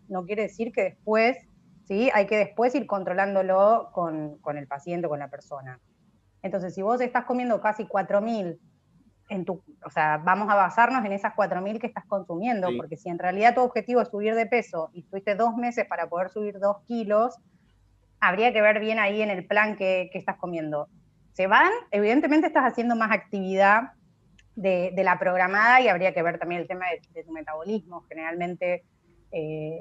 no quiere decir que después, ¿sí? Hay que después ir controlándolo con el paciente, con la persona. Entonces, si vos estás comiendo casi 4.000 o sea, vamos a basarnos en esas 4.000 que estás consumiendo, Sí. porque si en realidad tu objetivo es subir de peso y tuviste 2 meses para poder subir 2 kilos, habría que ver bien ahí en el plan que estás comiendo. Se van, evidentemente estás haciendo más actividad de la programada y habría que ver también el tema de tu metabolismo. Generalmente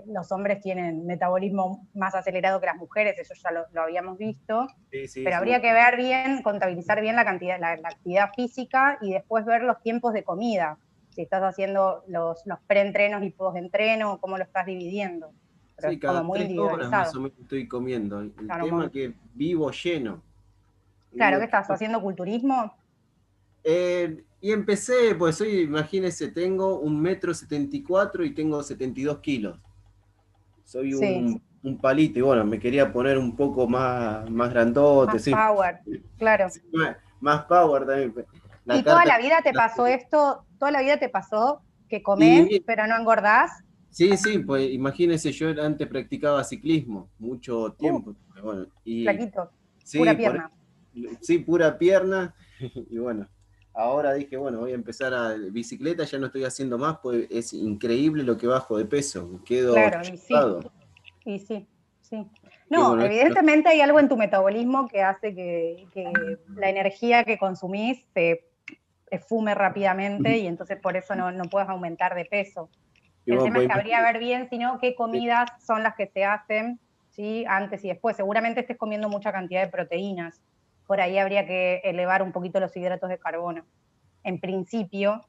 los hombres tienen metabolismo más acelerado que las mujeres, eso ya lo habíamos visto, Sí, sí, pero eso habría que ver bien, contabilizar bien la cantidad, la actividad física y después ver los tiempos de comida, si estás haciendo los preentrenos y postentreno, cómo lo estás dividiendo, pero sí, es como cada muy 3 horas más individualizado. o menos estoy comiendo. El Claro, tema que vivo lleno. Y claro, digo, ¿qué estás haciendo culturismo? y empecé, pues soy, imagínese, tengo 1,74 m y tengo 72 kilos. Soy Sí, un palito y bueno, me quería poner un poco más grandote, más sí. power, claro. Sí, más power también. La ¿Y toda carta. la vida te pasó esto? ¿Toda la vida te pasó que comés Y pero no engordás? sí, sí, pues imagínese, yo antes practicaba ciclismo mucho Uh, tiempo. Bueno, y Flaquito, pura sí, pierna. sí, pura pierna. Y bueno, ahora dije, bueno, voy a empezar a bicicleta, ya no estoy haciendo más, pues es increíble lo que bajo de peso. Quedo Claro, chocado. y sí, sí. Que No, bueno, evidentemente hay algo en tu metabolismo que hace que la energía que consumís se esfume rápidamente y entonces por eso no puedes aumentar de peso. y El bueno, tema es pues que habría que imagínese. ver bien, si no, qué comidas son las que se hacen, ¿sí? Antes y después. Seguramente estés comiendo mucha cantidad de proteínas. Por ahí habría que elevar un poquito los hidratos de carbono. En principio,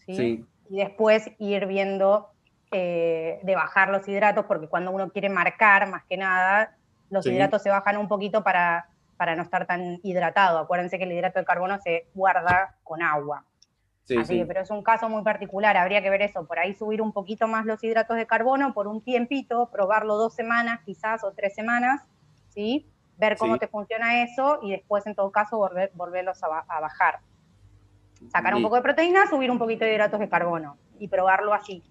¿sí? Sí, Y después ir viendo de bajar los hidratos, porque cuando uno quiere marcar, más que nada, los sí, hidratos se bajan un poquito para no estar tan hidratado. Acuérdense que el hidrato de carbono se guarda con agua. sí, Así que, sí, pero es un caso muy particular, habría que ver eso, por ahí subir un poquito más los hidratos de carbono por un tiempito, probarlo 2 semanas quizás o 3 semanas, ¿sí? Ver cómo sí. te funciona eso y después en todo caso volverlos a bajar. Sacar un poco de Listo. proteína, subir un poquito de hidratos de carbono y probarlo así.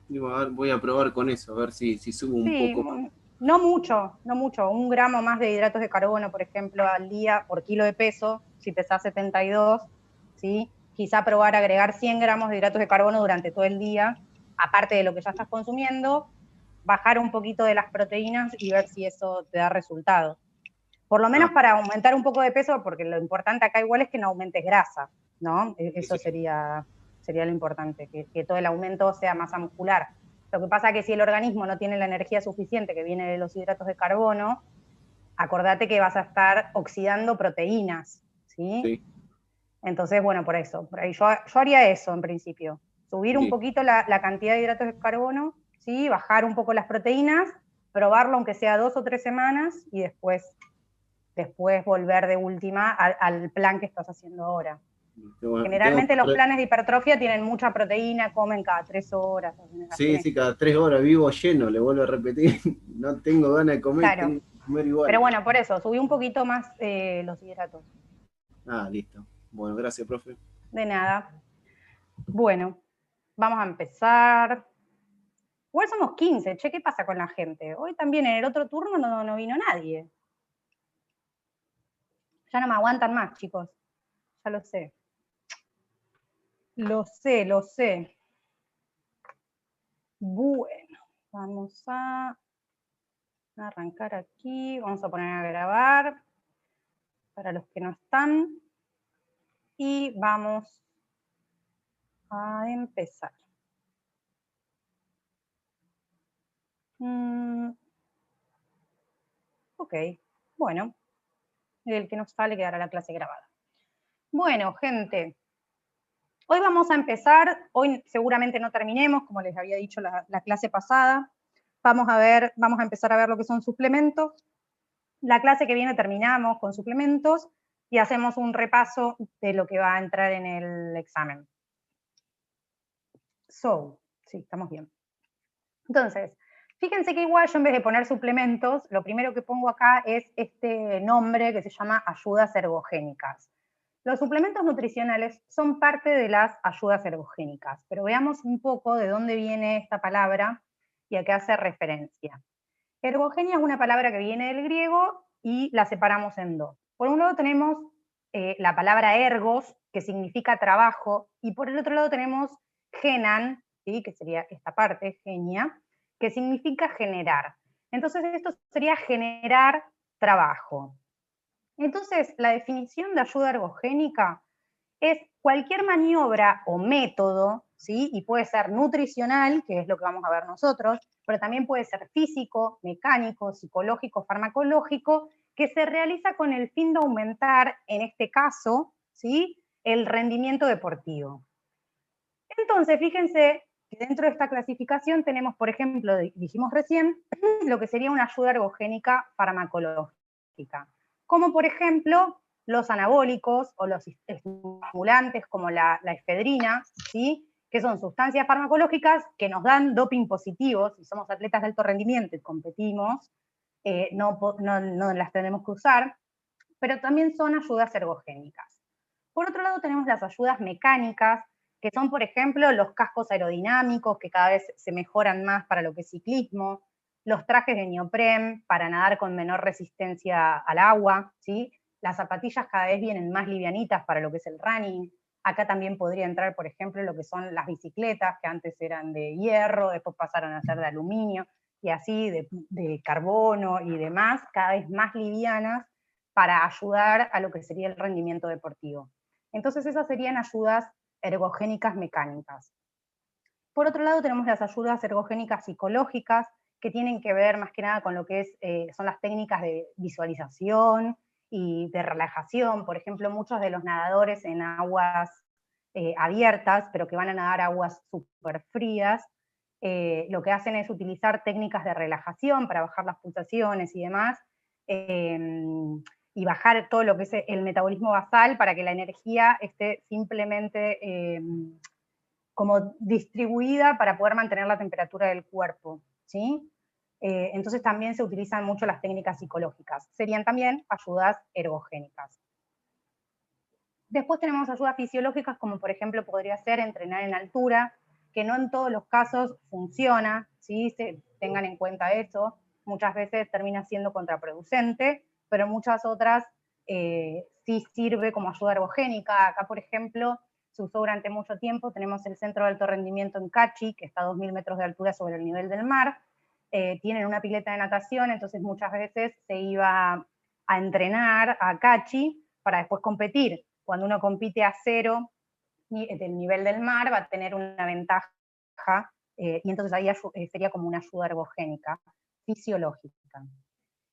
Digo, a ver, voy a probar con eso, a ver si subo un Sí, poco más. no mucho, no mucho, 1 gramo más de hidratos de carbono, por ejemplo, al día por kilo de peso, si pesás 72, ¿sí? Quizá probar agregar 100 gramos de hidratos de carbono durante todo el día, aparte de lo que ya estás consumiendo, bajar un poquito de las proteínas y ver si eso te da resultado. Por lo menos Ah, para aumentar un poco de peso, porque lo importante acá igual es que no aumentes grasa, ¿no? sí, Eso sí. sería lo importante, que todo el aumento sea masa muscular. Lo que pasa es que si el organismo no tiene la energía suficiente que viene de los hidratos de carbono, acordate que vas a estar oxidando proteínas, ¿sí? Sí, Entonces, bueno, por ahí yo haría eso en principio, subir un listo. poquito la cantidad de hidratos de carbono, ¿sí? Bajar un poco las proteínas, probarlo aunque sea 2 o 3 semanas y después volver de última al plan que estás haciendo ahora. Bueno, tengo Generalmente los planes de hipertrofia tienen mucha proteína, comen cada 3 horas, hacen sí, sí, eso. cada 3 horas vivo lleno, le vuelvo a repetir. No tengo ganas de comer, Claro. tengo que comer Pero igual. bueno, por eso, subí un poquito más los hidratos. Ah, listo. Bueno, gracias, profe. De nada. Bueno, vamos a empezar. Igual somos 15, che, ¿qué pasa con la gente? Hoy también en el otro turno no vino nadie. Ya no me aguantan más, chicos. Ya lo sé. Lo sé, lo sé. Bueno, vamos a arrancar aquí. Vamos a poner a grabar para los que no están. Y vamos a empezar. Ok, bueno, el que no sale quedará la clase grabada. Bueno, gente, hoy vamos a empezar, hoy seguramente no terminemos, como les había dicho la clase pasada. Vamos a empezar a ver lo que son suplementos. La clase que viene terminamos con suplementos y hacemos un repaso de lo que va a entrar en el examen. Sí, estamos bien. Entonces, fíjense que igual yo en vez de poner suplementos, lo primero que pongo acá es este nombre que se llama ayudas ergogénicas. Los suplementos nutricionales son parte de las ayudas ergogénicas, pero veamos un poco de dónde viene esta palabra y a qué hace referencia. Ergogenia es una palabra que viene del griego y la separamos en dos. Por un lado tenemos la palabra ergos, que significa trabajo, y por el otro lado tenemos genan, ¿sí? Que sería esta parte, genia, que significa generar. Entonces esto sería generar trabajo. Entonces la definición de ayuda ergogénica es cualquier maniobra o método, ¿sí? Y puede ser nutricional, que es lo que vamos a ver nosotros, pero también puede ser físico, mecánico, psicológico, farmacológico, que se realiza con el fin de aumentar, en este caso, ¿sí? El rendimiento deportivo. Entonces, fíjense que dentro de esta clasificación tenemos, por ejemplo, dijimos recién, lo que sería una ayuda ergogénica farmacológica, como por ejemplo los anabólicos o los estimulantes como la efedrina, ¿sí? Que son sustancias farmacológicas que nos dan doping positivos, si somos atletas de alto rendimiento y competimos, no las tenemos que usar, pero también son ayudas ergogénicas. Por otro lado tenemos las ayudas mecánicas, que son, por ejemplo, los cascos aerodinámicos, que cada vez se mejoran más para lo que es ciclismo, los trajes de neopren para nadar con menor resistencia al agua, ¿sí? Las zapatillas cada vez vienen más livianitas para lo que es el running. Acá también podría entrar, por ejemplo, lo que son las bicicletas, que antes eran de hierro, después pasaron a ser de aluminio, y así de carbono y demás, cada vez más livianas para ayudar a lo que sería el rendimiento deportivo. Entonces esas serían ayudas ergogénicas mecánicas. Por otro lado tenemos las ayudas ergogénicas psicológicas, que tienen que ver más que nada con lo que son las técnicas de visualización y de relajación. Por ejemplo, muchos de los nadadores en aguas abiertas, pero que van a nadar aguas súper frías, lo que hacen es utilizar técnicas de relajación para bajar las pulsaciones y demás, y bajar todo lo que es el metabolismo basal para que la energía esté simplemente como distribuida para poder mantener la temperatura del cuerpo, ¿sí? Entonces también se utilizan mucho las técnicas psicológicas. Serían también ayudas ergogénicas. Después tenemos ayudas fisiológicas, como por ejemplo podría ser entrenar en altura, que no en todos los casos funciona, ¿sí? Tengan en cuenta eso. Muchas veces termina siendo contraproducente, pero muchas otras sí sirve como ayuda ergogénica. Acá, por ejemplo, se usó durante mucho tiempo, tenemos el Centro de Alto Rendimiento en Cachi, que está a 2.000 metros de altura sobre el nivel del mar, tienen una pileta de natación, entonces muchas veces se iba a entrenar a Cachi para después competir. Cuando uno compite a cero del nivel del mar, va a tener una ventaja, y entonces ahí sería como una ayuda ergogénica, fisiológica.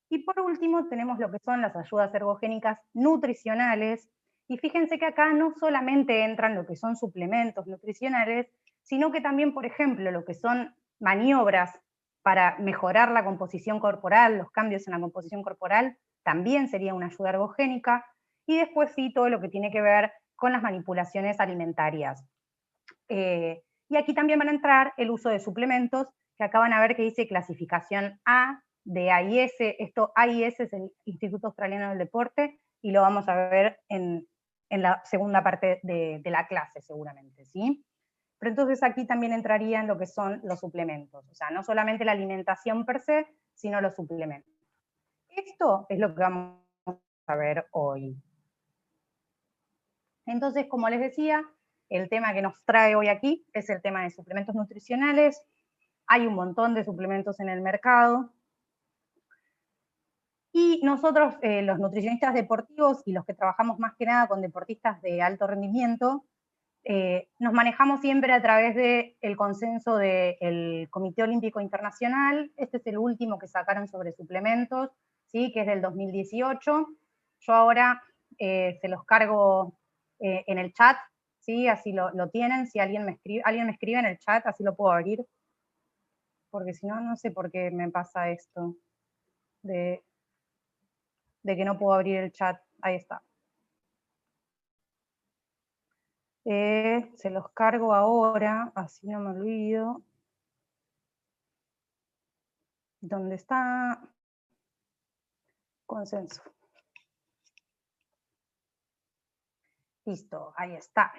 Y por último tenemos lo que son las ayudas ergogénicas nutricionales, y fíjense que acá no solamente entran lo que son suplementos nutricionales, sino que también, por ejemplo, lo que son maniobras para mejorar la composición corporal, los cambios en la composición corporal, también sería una ayuda ergogénica, y después sí todo lo que tiene que ver con las manipulaciones alimentarias. Y aquí también van a entrar el uso de suplementos, que acá van a ver que dice clasificación A, de AIS, esto AIS es el Instituto Australiano del Deporte, y lo vamos a ver en la segunda parte de la clase seguramente, ¿sí? Pero entonces aquí también entrarían lo que son los suplementos, o sea, no solamente la alimentación per se, sino los suplementos. Esto es lo que vamos a ver hoy. Entonces, como les decía, el tema que nos trae hoy aquí es el tema de suplementos nutricionales. Hay un montón de suplementos en el mercado. Y nosotros, los nutricionistas deportivos y los que trabajamos más que nada con deportistas de alto rendimiento, nos manejamos siempre a través del consenso del Comité Olímpico Internacional. Este es el último que sacaron sobre suplementos, ¿sí? Que es del 2018. Yo ahora se los cargo en el chat, ¿sí? Así lo tienen. Si alguien me escribe en el chat, así lo puedo abrir. Porque si no, no sé por qué me pasa esto de que no puedo abrir el chat. Ahí está. Se los cargo ahora, así no me olvido. ¿Dónde está? Consenso. Listo, ahí está.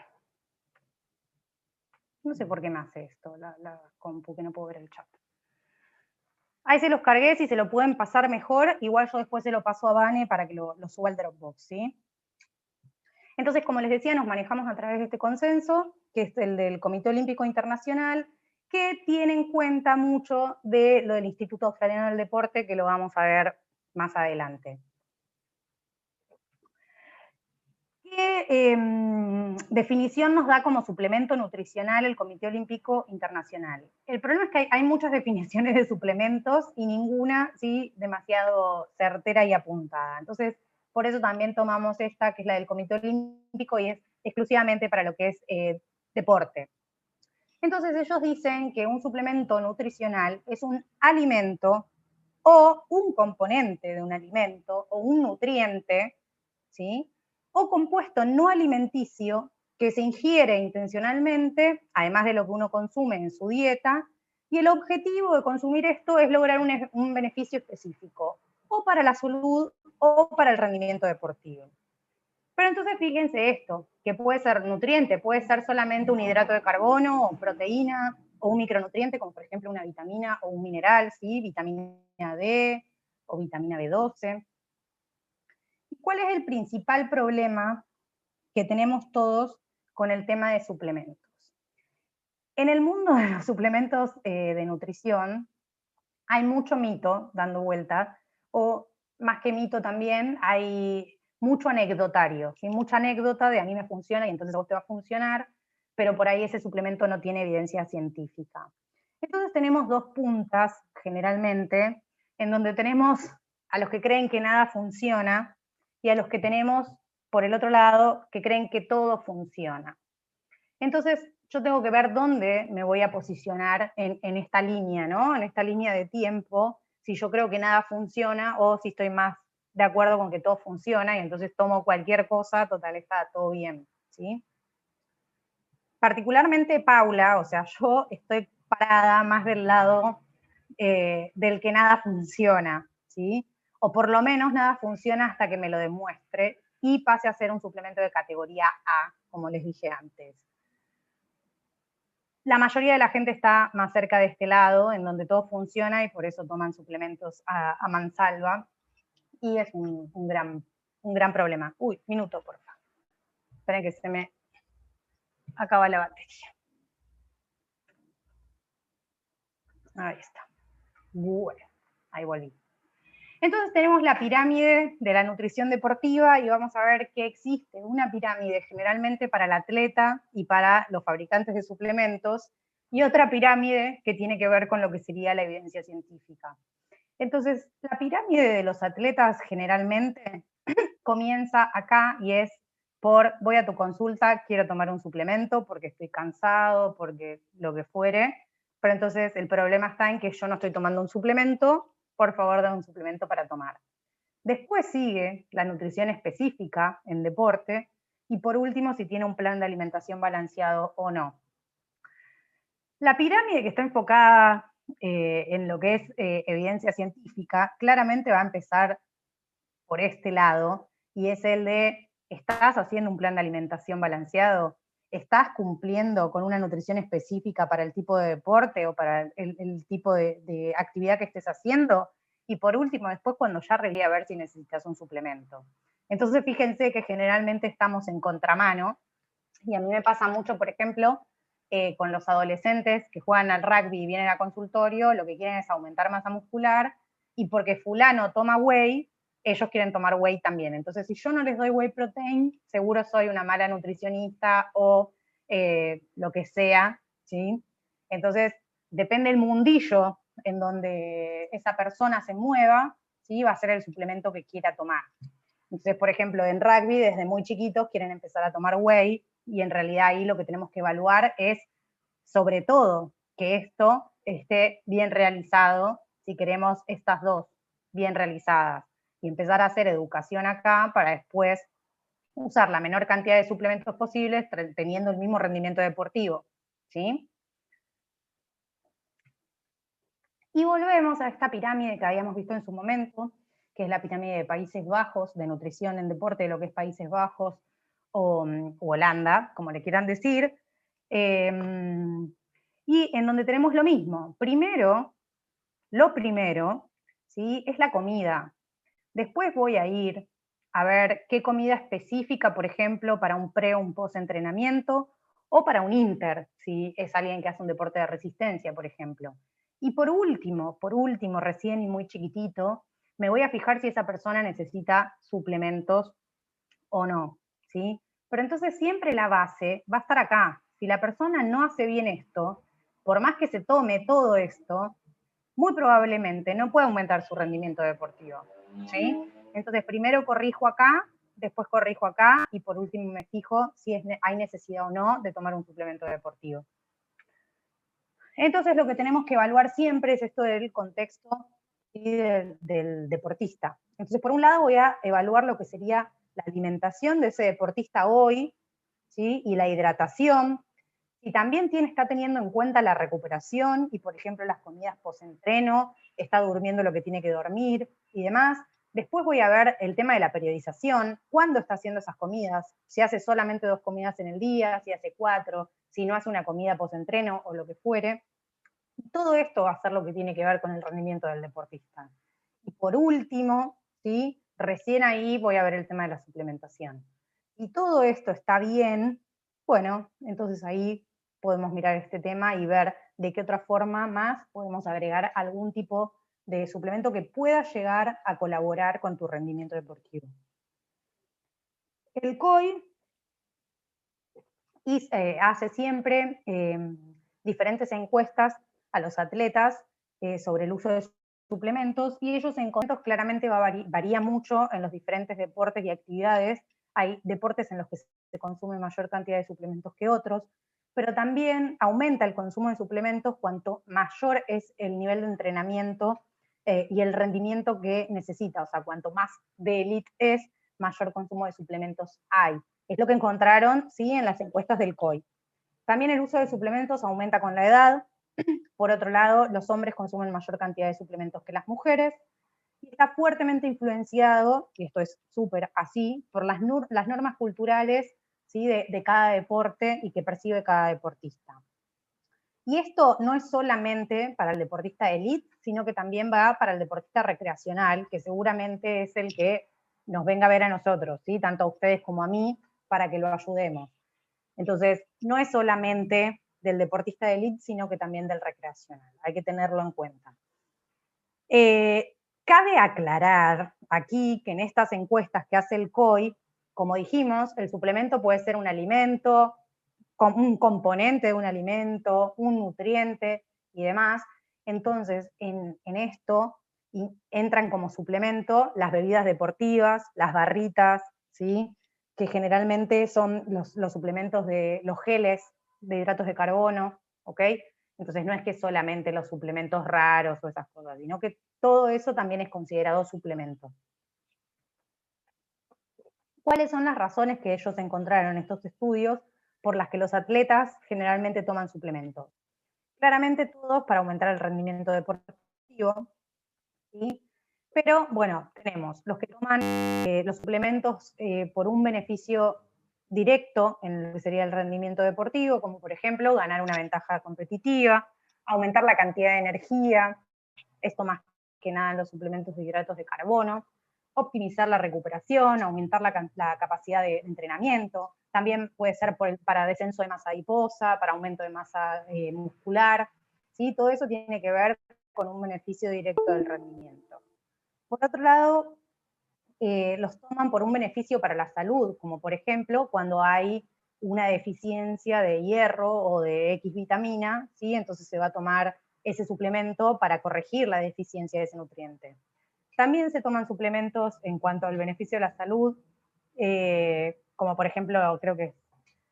No sé por qué me hace esto, la compu, que no puedo ver el chat. Ahí se los cargué, si se lo pueden pasar mejor, igual yo después se lo paso a Vane para que lo suba al Dropbox, ¿sí? Entonces, como les decía, nos manejamos a través de este consenso, que es el del Comité Olímpico Internacional, que tiene en cuenta mucho de lo del Instituto Australiano del Deporte, que lo vamos a ver más adelante. ¿Qué definición nos da como suplemento nutricional el Comité Olímpico Internacional? El problema es que hay muchas definiciones de suplementos y ninguna, sí, demasiado certera y apuntada. Entonces, por eso también tomamos esta, que es la del Comité Olímpico, y es exclusivamente para lo que es deporte. Entonces, ellos dicen que un suplemento nutricional es un alimento o un componente de un alimento o un nutriente, ¿sí? O compuesto no alimenticio que se ingiere intencionalmente, además de lo que uno consume en su dieta, y el objetivo de consumir esto es lograr un beneficio específico, o para la salud o para el rendimiento deportivo. Pero entonces fíjense esto, que puede ser nutriente, puede ser solamente un hidrato de carbono o proteína o un micronutriente, como por ejemplo una vitamina o un mineral, ¿sí? Vitamina D o vitamina B12. ¿Cuál es el principal problema que tenemos todos con el tema de suplementos? En el mundo de los suplementos de nutrición hay mucho mito dando vueltas, o más que mito también, hay mucho anecdotario, ¿sí? Mucha anécdota de a mí me funciona y entonces a vos te va a funcionar, pero por ahí ese suplemento no tiene evidencia científica. Entonces tenemos dos puntas, generalmente, en donde tenemos a los que creen que nada funciona y a los que tenemos, por el otro lado, que creen que todo funciona. Entonces, yo tengo que ver dónde me voy a posicionar en esta línea, ¿no? En esta línea de tiempo, si yo creo que nada funciona o si estoy más de acuerdo con que todo funciona y entonces tomo cualquier cosa, total, está todo bien, ¿sí? Particularmente Paula, o sea, yo estoy parada más del lado del que nada funciona, ¿sí? O por lo menos nada funciona hasta que me lo demuestre y pase a ser un suplemento de categoría A, como les dije antes. La mayoría de la gente está más cerca de este lado, en donde todo funciona y por eso toman suplementos a mansalva. Y es un gran problema. Uy, minuto, por favor. Esperen que se me acaba la batería. Ahí está. Bueno, ahí volví. Entonces tenemos la pirámide de la nutrición deportiva y vamos a ver que existe una pirámide generalmente para el atleta y para los fabricantes de suplementos y otra pirámide que tiene que ver con lo que sería la evidencia científica. Entonces, la pirámide de los atletas generalmente comienza acá y es por voy a tu consulta, quiero tomar un suplemento porque estoy cansado, porque lo que fuere, pero entonces el problema está en que yo no estoy tomando un suplemento, por favor dame un suplemento para tomar. Después sigue la nutrición específica en deporte y por último si tiene un plan de alimentación balanceado o no. La pirámide que está enfocada en lo que es evidencia científica claramente va a empezar por este lado y es el de ¿estás haciendo un plan de alimentación balanceado? ¿Estás cumpliendo con una nutrición específica para el tipo de deporte o para el tipo de actividad que estés haciendo? Y por último, después cuando ya revisé a ver si necesitas un suplemento. Entonces fíjense que generalmente estamos en contramano y a mí me pasa mucho, por ejemplo, con los adolescentes que juegan al rugby y vienen a consultorio, lo que quieren es aumentar masa muscular y porque fulano toma whey, ellos quieren tomar whey también. Entonces, si yo no les doy whey protein, seguro soy una mala nutricionista o lo que sea, ¿sí? Entonces, depende del mundillo en donde esa persona se mueva, ¿sí? Va a ser el suplemento que quiera tomar. Entonces, por ejemplo, en rugby, desde muy chiquitos quieren empezar a tomar whey y en realidad ahí lo que tenemos que evaluar es, sobre todo, que esto esté bien realizado, si queremos estas dos bien realizadas, y empezar a hacer educación acá para después usar la menor cantidad de suplementos posibles teniendo el mismo rendimiento deportivo, ¿sí? Y volvemos a esta pirámide que habíamos visto en su momento, que es la pirámide de Países Bajos, de nutrición en deporte, de lo que es Países Bajos o Holanda, como le quieran decir, y en donde tenemos lo mismo. Primero, lo primero, ¿sí? Es la comida. Después voy a ir a ver qué comida específica, por ejemplo, para un pre o un post-entrenamiento, o para un inter, si es alguien que hace un deporte de resistencia, por ejemplo. Y por último, recién y muy chiquitito, me voy a fijar si esa persona necesita suplementos o no, ¿sí? Pero entonces siempre la base va a estar acá. Si la persona no hace bien esto, por más que se tome todo esto, muy probablemente no puede aumentar su rendimiento deportivo, ¿sí? Entonces primero corrijo acá, después corrijo acá y por último me fijo si hay necesidad o no de tomar un suplemento deportivo. Entonces lo que tenemos que evaluar siempre es esto del contexto del deportista. Entonces por un lado voy a evaluar lo que sería la alimentación de ese deportista hoy, ¿sí? Y la hidratación, y también está teniendo en cuenta la recuperación y, por ejemplo, las comidas post-entreno, está durmiendo lo que tiene que dormir y demás. Después voy a ver el tema de la periodización, cuándo está haciendo esas comidas, si hace solamente 2 comidas en el día, si hace 4, si no hace una comida post-entreno o lo que fuere. Todo esto va a ser lo que tiene que ver con el rendimiento del deportista. Y por último, ¿sí? Recién ahí voy a ver el tema de la suplementación. Y todo esto está bien, bueno, entonces ahí podemos mirar este tema y ver de qué otra forma más podemos agregar algún tipo de suplemento que pueda llegar a colaborar con tu rendimiento deportivo. El COI hace siempre diferentes encuestas a los atletas sobre el uso de suplementos, y ellos en suplementos claramente varía mucho en los diferentes deportes y actividades. Hay deportes en los que se consume mayor cantidad de suplementos que otros, pero también aumenta el consumo de suplementos cuanto mayor es el nivel de entrenamiento y el rendimiento que necesita. O sea, cuanto más de élite es, mayor consumo de suplementos hay. Es lo que encontraron, ¿sí?, en las encuestas del COI. También el uso de suplementos aumenta con la edad. Por otro lado, los hombres consumen mayor cantidad de suplementos que las mujeres. Y está fuertemente influenciado, y esto es súper así, por las normas culturales, ¿sí?, de cada deporte y que percibe cada deportista. Y esto no es solamente para el deportista elite, sino que también va para el deportista recreacional, que seguramente es el que nos venga a ver a nosotros, ¿sí?, tanto a ustedes como a mí, para que lo ayudemos. Entonces, no es solamente del deportista de elite, sino que también del recreacional. Hay que tenerlo en cuenta. Cabe aclarar aquí que en estas encuestas que hace el COI, como dijimos, el suplemento puede ser un alimento, un componente de un alimento, un nutriente y demás. Entonces, en esto entran como suplemento las bebidas deportivas, las barritas, ¿sí?, que generalmente son los suplementos de los geles de hidratos de carbono, ¿ok? Entonces no es que solamente los suplementos raros o esas cosas, sino que todo eso también es considerado suplemento. ¿Cuáles son las razones que ellos encontraron en estos estudios por las que los atletas generalmente toman suplementos? Claramente todos para aumentar el rendimiento deportivo, ¿sí? Pero bueno, tenemos los que toman los suplementos por un beneficio directo en lo que sería el rendimiento deportivo, como por ejemplo ganar una ventaja competitiva, aumentar la cantidad de energía, esto más que nada en los suplementos de hidratos de carbono, optimizar la recuperación, aumentar la capacidad de entrenamiento, también puede ser para descenso de masa adiposa, para aumento de masa muscular, ¿sí? Todo eso tiene que ver con un beneficio directo del rendimiento. Por otro lado, los toman por un beneficio para la salud, como por ejemplo cuando hay una deficiencia de hierro o de X vitamina, ¿sí? Entonces se va a tomar ese suplemento para corregir la deficiencia de ese nutriente. También se toman suplementos en cuanto al beneficio de la salud, como por ejemplo, creo que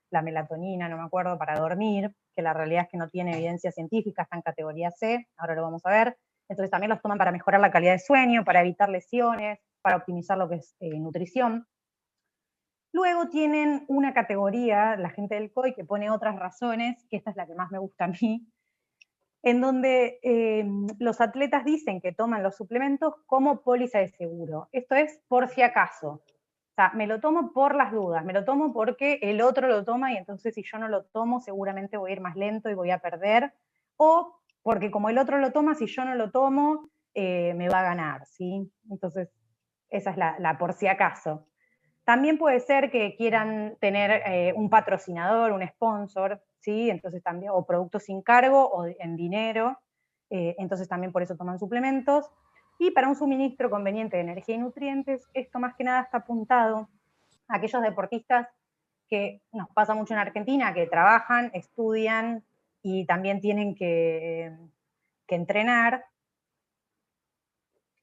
la melatonina, no me acuerdo, para dormir, que la realidad es que no tiene evidencia científica, está en categoría C, ahora lo vamos a ver. Entonces también los toman para mejorar la calidad de sueño, para evitar lesiones, para optimizar lo que es nutrición. Luego tienen una categoría, la gente del COI, que pone otras razones, que esta es la que más me gusta a mí, en donde los atletas dicen que toman los suplementos como póliza de seguro. Esto es por si acaso. O sea, me lo tomo por las dudas, me lo tomo porque el otro lo toma y entonces si yo no lo tomo seguramente voy a ir más lento y voy a perder. O porque como el otro lo toma, si yo no lo tomo, me va a ganar, ¿sí? Entonces, esa es la por si acaso. También puede ser que quieran tener un patrocinador, un sponsor, ¿sí? Entonces también, o productos sin cargo o en dinero, entonces también por eso toman suplementos. Y para un suministro conveniente de energía y nutrientes, esto más que nada está apuntado a aquellos deportistas que nos pasa mucho en Argentina, que trabajan, estudian y también tienen que entrenar.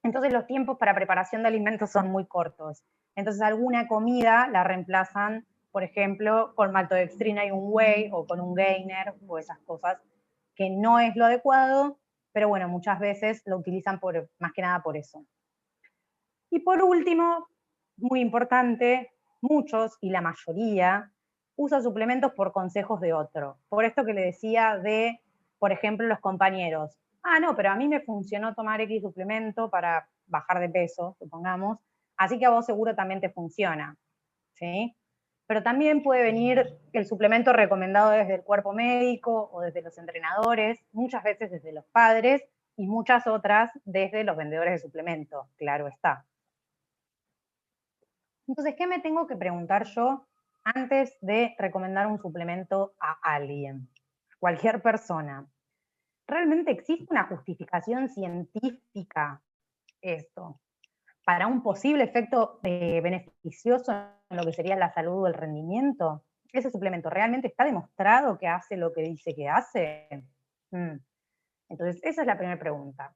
Entonces los tiempos para preparación de alimentos son muy cortos. Entonces alguna comida la reemplazan, por ejemplo, con maltodextrina y un whey, o con un gainer, o esas cosas, que no es lo adecuado, pero bueno, muchas veces lo utilizan más que nada por eso. Y por último, muy importante, muchos y la mayoría usa suplementos por consejos de otro. Por esto que le decía de, por ejemplo, los compañeros. Ah, no, pero a mí me funcionó tomar X suplemento para bajar de peso, supongamos, así que a vos seguro también te funciona, ¿sí? Pero también puede venir el suplemento recomendado desde el cuerpo médico o desde los entrenadores, muchas veces desde los padres y muchas otras desde los vendedores de suplementos, claro está. Entonces, ¿qué me tengo que preguntar yo antes de recomendar un suplemento a alguien? Cualquier persona. ¿Realmente existe una justificación científica esto para un posible efecto beneficioso en lo que sería la salud o el rendimiento? ¿Ese suplemento realmente está demostrado que hace lo que dice que hace? Entonces, esa es la primera pregunta.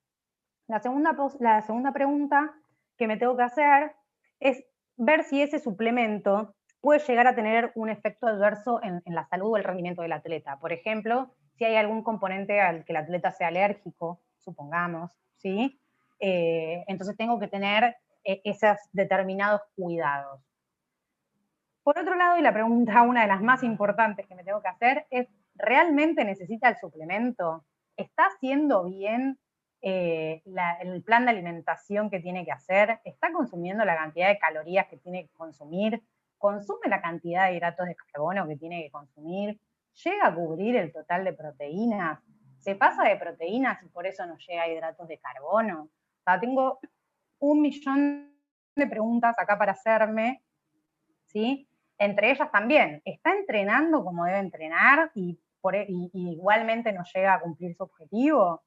La segunda pregunta que me tengo que hacer es ver si ese suplemento puede llegar a tener un efecto adverso en la salud o el rendimiento del atleta. Por ejemplo, si hay algún componente al que el atleta sea alérgico, supongamos, ¿sí? Entonces tengo que tener esos determinados cuidados. Por otro lado, y la pregunta, una de las más importantes que me tengo que hacer, es, ¿realmente necesita el suplemento? ¿Está haciendo bien el plan de alimentación que tiene que hacer? ¿Está consumiendo la cantidad de calorías que tiene que consumir? ¿Consume la cantidad de hidratos de carbono que tiene que consumir? ¿Llega a cubrir el total de proteínas? ¿Se pasa de proteínas y por eso no llega a hidratos de carbono? O sea, tengo 1.000.000 de preguntas acá para hacerme, ¿sí? Entre ellas también, ¿está entrenando como debe entrenar y igualmente no llega a cumplir su objetivo?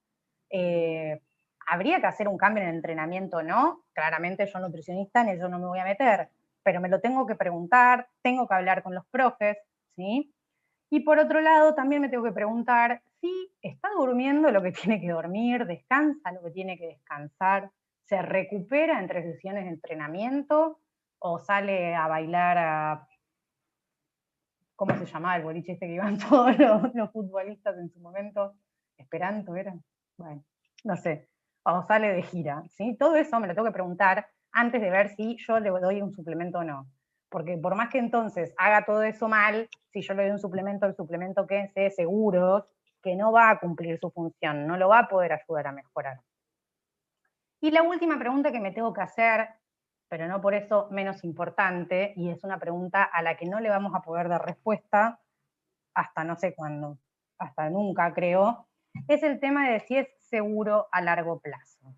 ¿Habría que hacer un cambio en el entrenamiento o no? Claramente yo nutricionista en eso no me voy a meter, pero me lo tengo que preguntar, tengo que hablar con los profes, ¿sí? Y por otro lado, también me tengo que preguntar si está durmiendo lo que tiene que dormir, descansa lo que tiene que descansar, se recupera entre sesiones de entrenamiento o sale a bailar a, ¿cómo se llamaba el boliche este que iban todos los futbolistas en su momento? Esperanto era. Bueno, no sé. O sale de gira, ¿sí? Todo eso me lo tengo que preguntar antes de ver si yo le doy un suplemento o no. Porque por más que entonces haga todo eso mal, si yo le doy un suplemento, el suplemento que sé seguro que no va a cumplir su función, no lo va a poder ayudar a mejorar. Y la última pregunta que me tengo que hacer, pero no por eso menos importante, y es una pregunta a la que no le vamos a poder dar respuesta hasta no sé cuándo, hasta nunca creo, es el tema de si es seguro a largo plazo.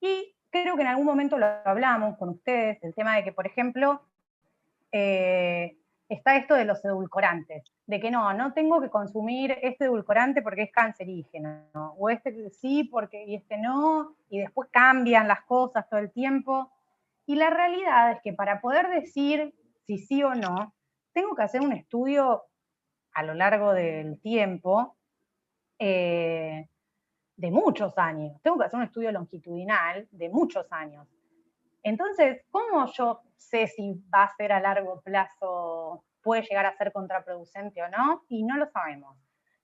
Y creo que en algún momento lo hablamos con ustedes, el tema de que, por ejemplo, está esto de los edulcorantes, de que no tengo que consumir este edulcorante porque es cancerígeno, o este sí porque y este no, y después cambian las cosas todo el tiempo. Y la realidad es que para poder decir si sí o no, tengo que hacer un estudio a lo largo del tiempo de muchos años. Tengo que hacer un estudio longitudinal de muchos años. Entonces, ¿cómo yo sé si va a ser a largo plazo, puede llegar a ser contraproducente o no? Y no lo sabemos.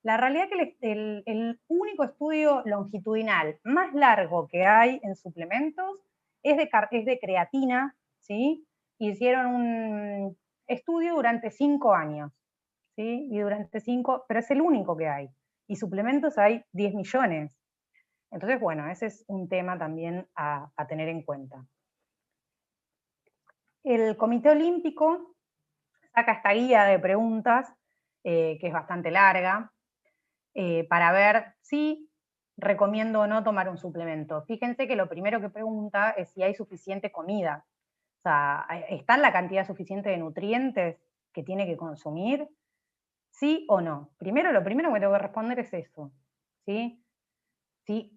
La realidad es que el único estudio longitudinal más largo que hay en suplementos es de creatina, ¿sí? Hicieron un estudio durante 5 años, ¿sí? Y durante 5, pero es el único que hay. Y suplementos hay 10 millones. Entonces, bueno, ese es un tema también a tener en cuenta. El Comité Olímpico saca esta guía de preguntas, que es bastante larga, para ver si recomiendo o no tomar un suplemento. Fíjense que lo primero que pregunta es si hay suficiente comida. O sea, ¿está la cantidad suficiente de nutrientes que tiene que consumir? ¿Sí o no? Lo primero que tengo que responder es eso, ¿sí?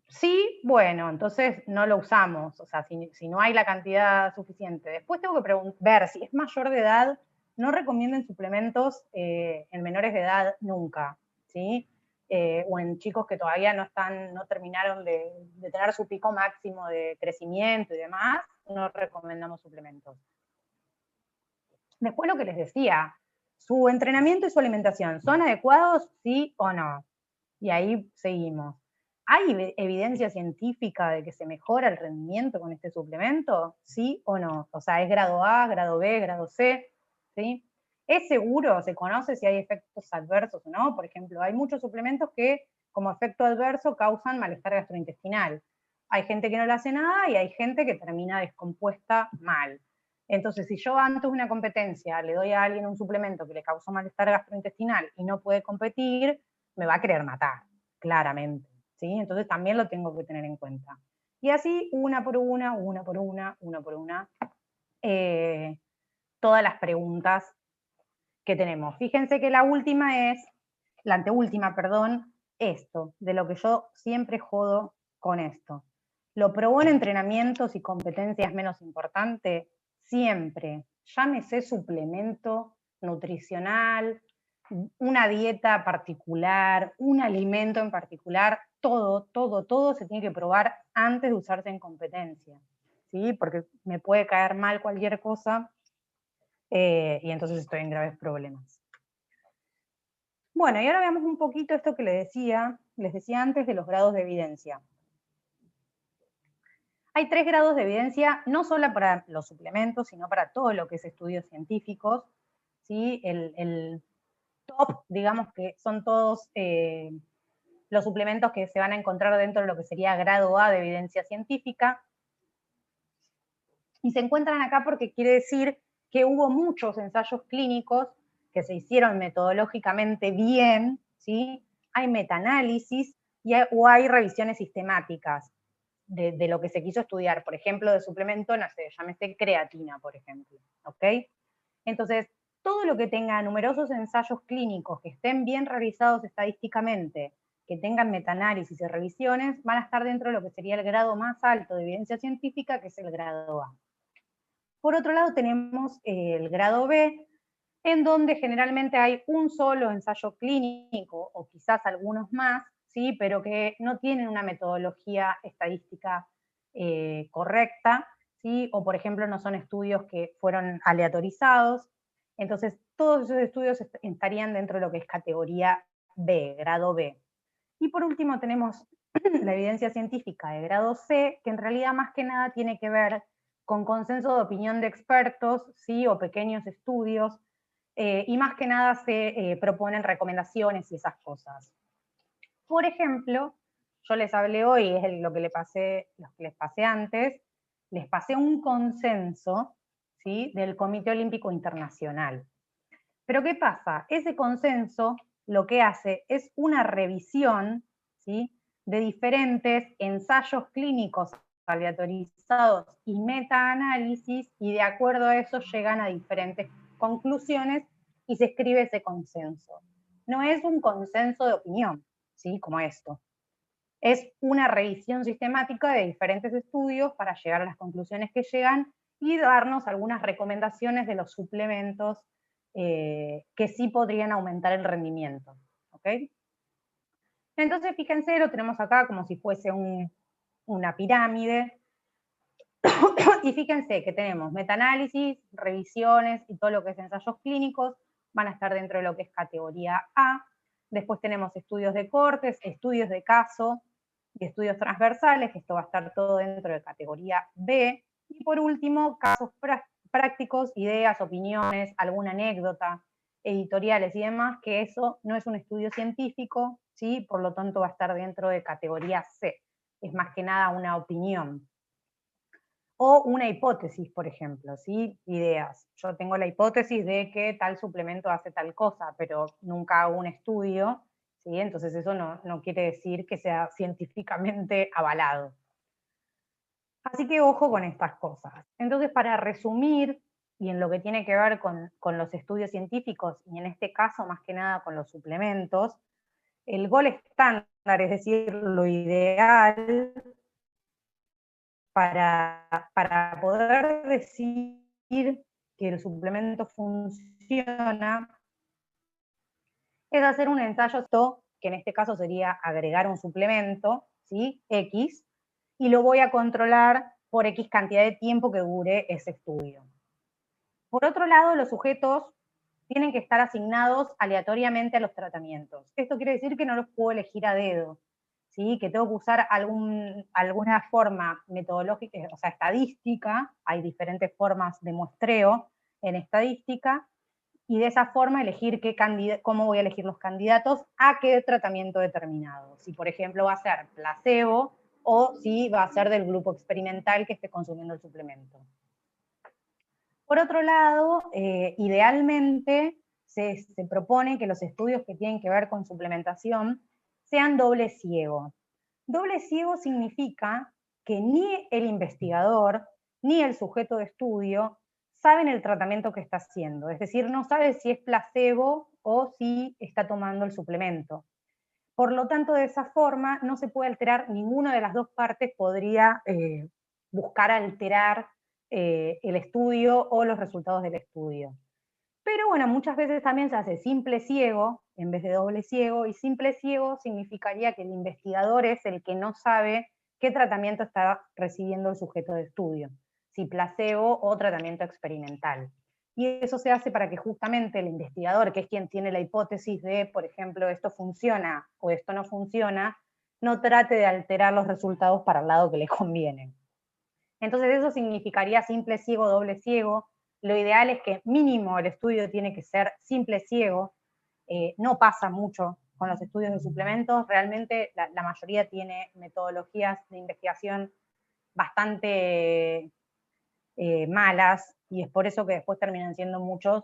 Sí, bueno, entonces no lo usamos, o sea, si no hay la cantidad suficiente. Después tengo que ver si es mayor de edad, no recomienden suplementos en menores de edad nunca, ¿sí? O en chicos que todavía no terminaron de tener su pico máximo de crecimiento y demás, no recomendamos suplementos. Después lo que les decía, su entrenamiento y su alimentación, ¿son adecuados, sí o no? Y ahí seguimos. ¿Hay evidencia científica de que se mejora el rendimiento con este suplemento? ¿Sí o no? O sea, ¿es grado A, grado B, grado C? ¿Sí? ¿Es seguro? ¿Se conoce si hay efectos adversos o no? Por ejemplo, hay muchos suplementos que como efecto adverso causan malestar gastrointestinal. Hay gente que no le hace nada y hay gente que termina descompuesta mal. Entonces, si yo antes de una competencia le doy a alguien un suplemento que le causó malestar gastrointestinal y no puede competir, me va a querer matar, claramente, ¿sí? Entonces también lo tengo que tener en cuenta. Y así, una por una, todas las preguntas que tenemos. Fíjense que la anteúltima, perdón, esto, de lo que yo siempre jodo con esto. ¿Lo probó en entrenamientos y competencias menos importante? Siempre. Llámese suplemento nutricional, una dieta particular, un alimento en particular, todo se tiene que probar antes de usarse en competencia, ¿sí? Porque me puede caer mal cualquier cosa y entonces estoy en graves problemas. Bueno, y ahora veamos un poquito esto que les decía antes de los grados de evidencia. Hay 3 grados de evidencia, no solo para los suplementos, sino para todo lo que es estudios científicos, ¿sí? El top, digamos que son todos los suplementos que se van a encontrar dentro de lo que sería grado A de evidencia científica. Y se encuentran acá porque quiere decir que hubo muchos ensayos clínicos que se hicieron metodológicamente bien, ¿sí? Hay metaanálisis o hay revisiones sistemáticas de lo que se quiso estudiar. Por ejemplo, de suplemento, no sé, llámese creatina, por ejemplo, ¿ok? Entonces, todo lo que tenga numerosos ensayos clínicos que estén bien realizados estadísticamente, que tengan metaanálisis y revisiones, van a estar dentro de lo que sería el grado más alto de evidencia científica, que es el grado A. Por otro lado, tenemos el grado B, en donde generalmente hay un solo ensayo clínico, o quizás algunos más, ¿sí? Pero que no tienen una metodología estadística correcta, ¿sí? O por ejemplo no son estudios que fueron aleatorizados. Entonces, todos esos estudios estarían dentro de lo que es categoría B, grado B. Y por último tenemos la evidencia científica de grado C, que en realidad más que nada tiene que ver con consenso de opinión de expertos, ¿sí? O pequeños estudios, y más que nada se proponen recomendaciones y esas cosas. Por ejemplo, yo les hablé hoy, es lo que les pasé antes, les pasé un consenso, ¿sí? Del Comité Olímpico Internacional. Pero ¿qué pasa? Ese consenso lo que hace es una revisión, ¿sí? De diferentes ensayos clínicos aleatorizados y metaanálisis, y de acuerdo a eso llegan a diferentes conclusiones y se escribe ese consenso. No es un consenso de opinión, ¿sí? Como esto. Es una revisión sistemática de diferentes estudios para llegar a las conclusiones que llegan y darnos algunas recomendaciones de los suplementos que sí podrían aumentar el rendimiento. ¿Ok? Entonces, fíjense, lo tenemos acá como si fuese una pirámide. Y fíjense que tenemos metaanálisis, revisiones y todo lo que es ensayos clínicos, van a estar dentro de lo que es categoría A. Después tenemos estudios de cortes, estudios de caso y estudios transversales, que esto va a estar todo dentro de categoría B. Y por último, casos prácticos, ideas, opiniones, alguna anécdota, editoriales y demás, que eso no es un estudio científico, ¿sí? Por lo tanto va a estar dentro de categoría C. Es más que nada una opinión. O una hipótesis, por ejemplo, ¿sí? Ideas. Yo tengo la hipótesis de que tal suplemento hace tal cosa, pero nunca hago un estudio, ¿sí? Entonces eso no quiere decir que sea científicamente avalado. Así que ojo con estas cosas. Entonces, para resumir, y en lo que tiene que ver con los estudios científicos, y en este caso más que nada con los suplementos, el gol estándar, es decir, lo ideal para poder decir que el suplemento funciona, es hacer un ensayo, que en este caso sería agregar un suplemento, ¿sí? X, y lo voy a controlar por X cantidad de tiempo que dure ese estudio. Por otro lado, los sujetos tienen que estar asignados aleatoriamente a los tratamientos. Esto quiere decir que no los puedo elegir a dedo, ¿sí? Que tengo que usar alguna forma metodológica, o sea, estadística, hay diferentes formas de muestreo en estadística, y de esa forma elegir cómo voy a elegir los candidatos a qué tratamiento determinado. Si, por ejemplo, va a ser placebo o si va a ser del grupo experimental que esté consumiendo el suplemento. Por otro lado, idealmente se propone que los estudios que tienen que ver con suplementación sean doble ciego. Doble ciego significa que ni el investigador ni el sujeto de estudio saben el tratamiento que está haciendo, es decir, no sabe si es placebo o si está tomando el suplemento. Por lo tanto, de esa forma no se puede alterar, ninguna de las dos partes podría buscar alterar el estudio o los resultados del estudio. Pero bueno, muchas veces también se hace simple ciego en vez de doble ciego, y simple ciego significaría que el investigador es el que no sabe qué tratamiento está recibiendo el sujeto de estudio, si placebo o tratamiento experimental. Y eso se hace para que justamente el investigador, que es quien tiene la hipótesis de, por ejemplo, esto funciona o esto no funciona, no trate de alterar los resultados para el lado que le conviene. Entonces eso significaría simple ciego, doble ciego. Lo ideal es que mínimo el estudio tiene que ser simple ciego. No pasa mucho con los estudios de suplementos. Realmente la mayoría tiene metodologías de investigación bastante malas, y es por eso que después terminan siendo muchos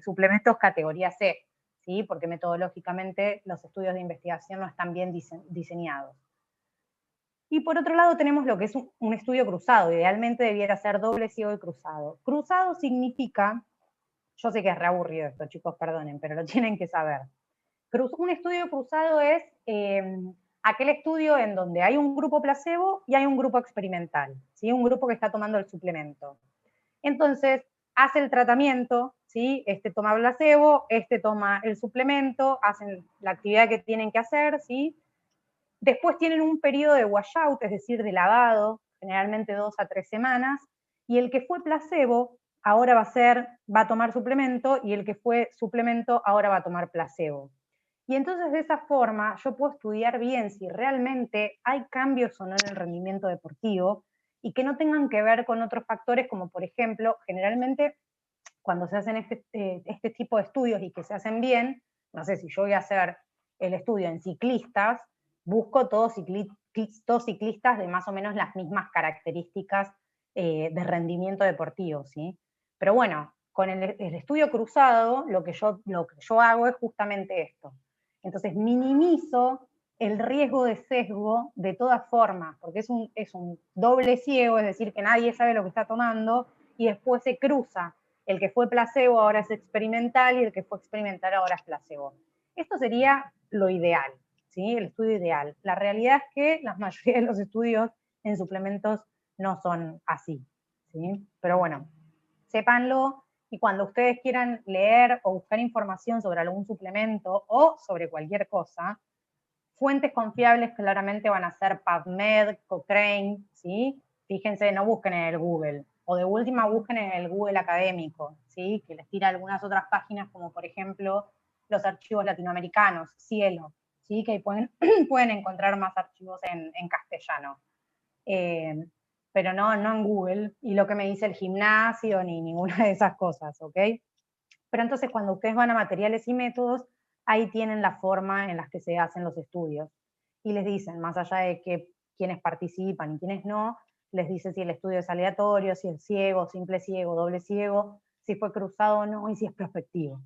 suplementos categoría C, ¿sí? Porque metodológicamente los estudios de investigación no están bien diseñados. Y por otro lado tenemos lo que es un estudio cruzado. Idealmente debiera ser doble ciego y cruzado. Cruzado significa, yo sé que es reaburrido esto, chicos, perdonen, pero lo tienen que saber. Un estudio cruzado es aquel estudio en donde hay un grupo placebo y hay un grupo experimental, ¿sí? Un grupo que está tomando el suplemento. Entonces, hace el tratamiento, ¿sí? Este toma placebo, este toma el suplemento, hacen la actividad que tienen que hacer, ¿sí? Después tienen un periodo de washout, es decir, de lavado, generalmente 2 a 3 semanas, y el que fue placebo ahora va a tomar suplemento, y el que fue suplemento ahora va a tomar placebo. Y entonces de esa forma yo puedo estudiar bien si realmente hay cambios o no en el rendimiento deportivo, y que no tengan que ver con otros factores, como por ejemplo, generalmente cuando se hacen este tipo de estudios y que se hacen bien, no sé, si yo voy a hacer el estudio en ciclistas, busco todos ciclistas de más o menos las mismas características de rendimiento deportivo, ¿sí? Pero bueno, con el estudio cruzado, lo que yo hago es justamente esto. Entonces minimizo el riesgo de sesgo de todas formas, porque es un doble ciego, es decir, que nadie sabe lo que está tomando, y después se cruza. El que fue placebo ahora es experimental y el que fue experimental ahora es placebo. Esto sería lo ideal, ¿sí? El estudio ideal. La realidad es que la mayoría de los estudios en suplementos no son así, ¿sí? Pero bueno, sépanlo, y cuando ustedes quieran leer o buscar información sobre algún suplemento o sobre cualquier cosa, fuentes confiables claramente van a ser PubMed, Cochrane, ¿sí? Fíjense, no busquen en el Google, o de última busquen en el Google académico, ¿sí? Que les tira algunas otras páginas, como por ejemplo los archivos latinoamericanos, Cielo, ¿sí? Que ahí pueden encontrar más archivos en castellano. Pero no en Google, y lo que me dice el gimnasio, ni ninguna de esas cosas, ¿ok? Pero entonces cuando ustedes van a materiales y métodos, ahí tienen la forma en las que se hacen los estudios. Y les dicen, más allá de que quienes participan y quienes no, les dice si el estudio es aleatorio, si es ciego, simple ciego, doble ciego, si fue cruzado o no, y si es prospectivo.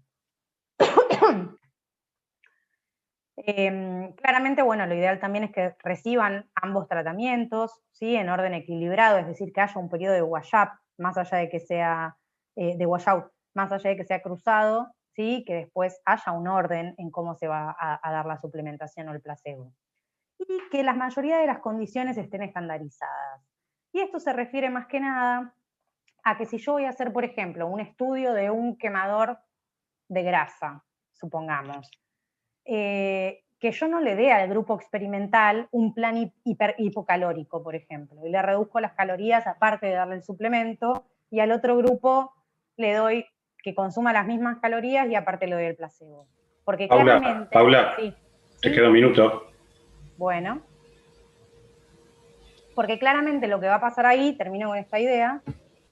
Claramente, bueno, lo ideal también es que reciban ambos tratamientos, ¿sí? En orden equilibrado, es decir, que haya un periodo de wash-up, más allá de que sea, de wash-out, más allá de que sea cruzado, ¿sí? Que después haya un orden en cómo se va a dar la suplementación o el placebo. Y que la mayoría de las condiciones estén estandarizadas. Y esto se refiere más que nada a que si yo voy a hacer, por ejemplo, un estudio de un quemador de grasa, supongamos, que yo no le dé al grupo experimental un plan hipocalórico, por ejemplo, y le reduzco las calorías aparte de darle el suplemento, y al otro grupo le doy que consuma las mismas calorías y aparte le doy el placebo. Porque Paula, claramente, Paula, sí, te sí, queda un minuto. bueno, porque claramente lo que va a pasar ahí, termino con esta idea,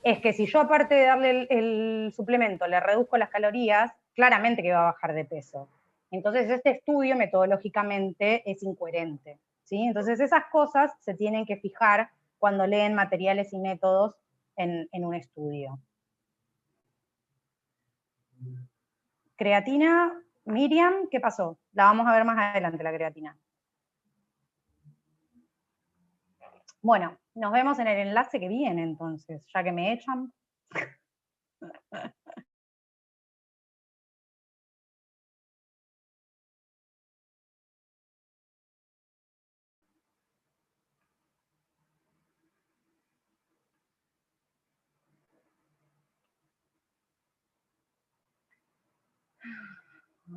es que si yo aparte de darle el suplemento le reduzco las calorías, claramente que va a bajar de peso. Entonces este estudio metodológicamente es incoherente, ¿sí? Entonces esas cosas se tienen que fijar cuando leen materiales y métodos en un estudio. Creatina, Miriam, ¿qué pasó? La vamos a ver más adelante, la creatina. Bueno, nos vemos en el enlace que viene entonces, ya que me echan.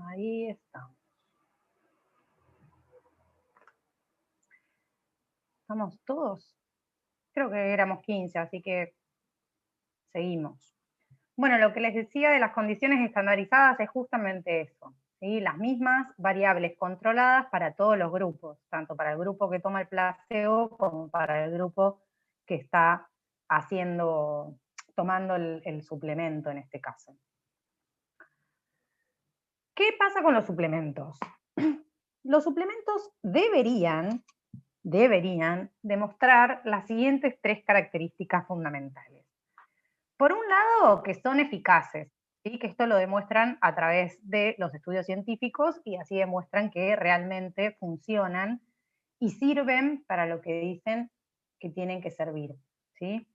Ahí está. ¿Estamos todos? Creo que éramos 15, así que seguimos. Bueno, lo que les decía de las condiciones estandarizadas es justamente eso, ¿sí? Las mismas variables controladas para todos los grupos, tanto para el grupo que toma el placebo como para el grupo que está tomando el suplemento en este caso. ¿Qué pasa con los suplementos? Los suplementos deberían demostrar las siguientes 3 características fundamentales. Por un lado, que son eficaces, ¿sí? Que esto lo demuestran a través de los estudios científicos y así demuestran que realmente funcionan y sirven para lo que dicen que tienen que servir, ¿sí?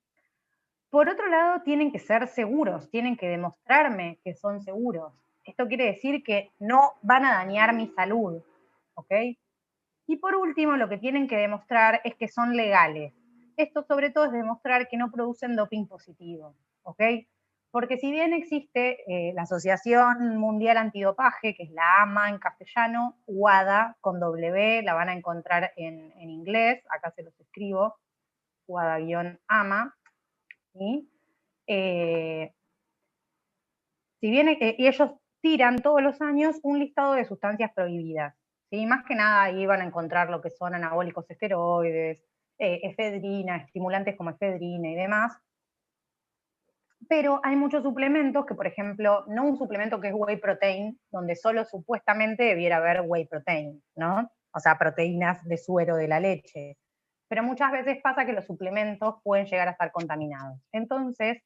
Por otro lado, tienen que ser seguros, tienen que demostrarme que son seguros. Esto quiere decir que no van a dañar mi salud, ¿ok? Y por último, lo que tienen que demostrar es que son legales. Esto sobre todo es demostrar que no producen doping positivo, ¿ok? Porque si bien existe la Asociación Mundial Antidopaje, que es la AMA en castellano, WADA con W, la van a encontrar en inglés, acá se los escribo, WADA-AMA, ¿sí? Si bien y ellos tiran todos los años un listado de sustancias prohibidas, ¿sí? Más que nada ahí van a encontrar lo que son anabólicos esteroides, efedrina, estimulantes como efedrina y demás, pero hay muchos suplementos que, por ejemplo, no un suplemento que es whey protein, donde solo supuestamente debiera haber whey protein, ¿no? O sea, proteínas de suero de la leche. Pero muchas veces pasa que los suplementos pueden llegar a estar contaminados. Entonces,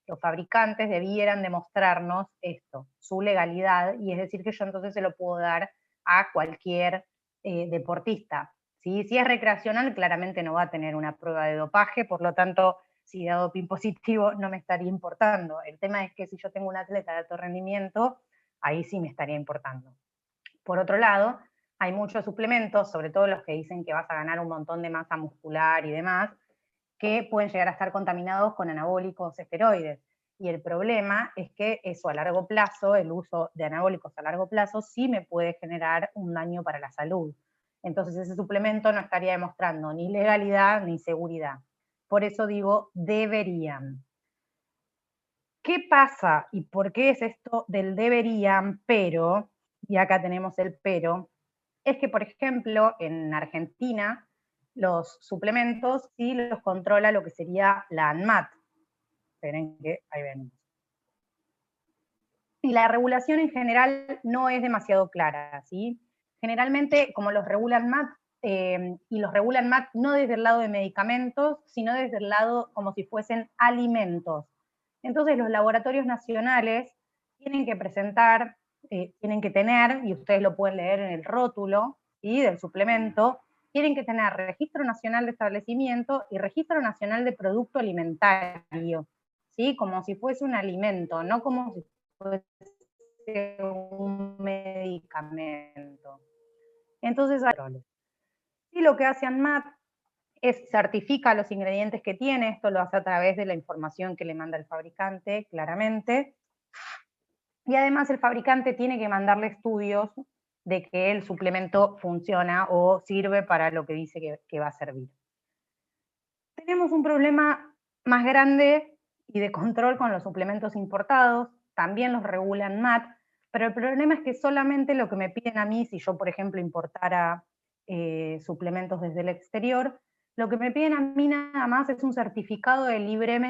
los fabricantes debieran demostrarnos esto, su legalidad, y es decir que yo entonces se lo puedo dar a cualquier deportista. ¿Sí? Si es recreacional, claramente no va a tener una prueba de dopaje, por lo tanto, si da doping positivo no me estaría importando. El tema es que si yo tengo un atleta de alto rendimiento, ahí sí me estaría importando. Por otro lado, hay muchos suplementos, sobre todo los que dicen que vas a ganar un montón de masa muscular y demás, que pueden llegar a estar contaminados con anabólicos esteroides. Y el problema es que eso a largo plazo, el uso de anabólicos a largo plazo, sí me puede generar un daño para la salud. Entonces ese suplemento no estaría demostrando ni legalidad ni seguridad. Por eso digo, deberían. ¿Qué pasa y por qué es esto del deberían, pero, y acá tenemos el pero, es que, por ejemplo, en Argentina, los suplementos sí los controla lo que sería la ANMAT. Esperen que ahí venimos. Y la regulación en general no es demasiado clara, ¿sí? Generalmente, como los regulan MAT, y los regulan MAT no desde el lado de medicamentos, sino desde el lado como si fuesen alimentos. Entonces, los laboratorios nacionales tienen que presentar tienen que tener, y ustedes lo pueden leer en el rótulo, ¿sí?, del suplemento, tienen que tener Registro Nacional de Establecimiento y Registro Nacional de Producto Alimentario, ¿sí?, como si fuese un alimento, no como si fuese un medicamento. Entonces, y lo que hace ANMAT es certifica los ingredientes que tiene, esto lo hace a través de la información que le manda el fabricante, claramente, y además el fabricante tiene que mandarle estudios de que el suplemento funciona o sirve para lo que dice que va a servir. Tenemos un problema más grande y de control con los suplementos importados, también los regula ANMAT, pero el problema es que solamente lo que me piden a mí, si yo, por ejemplo, importara suplementos desde el exterior, lo que me piden a mí nada más es un certificado de libre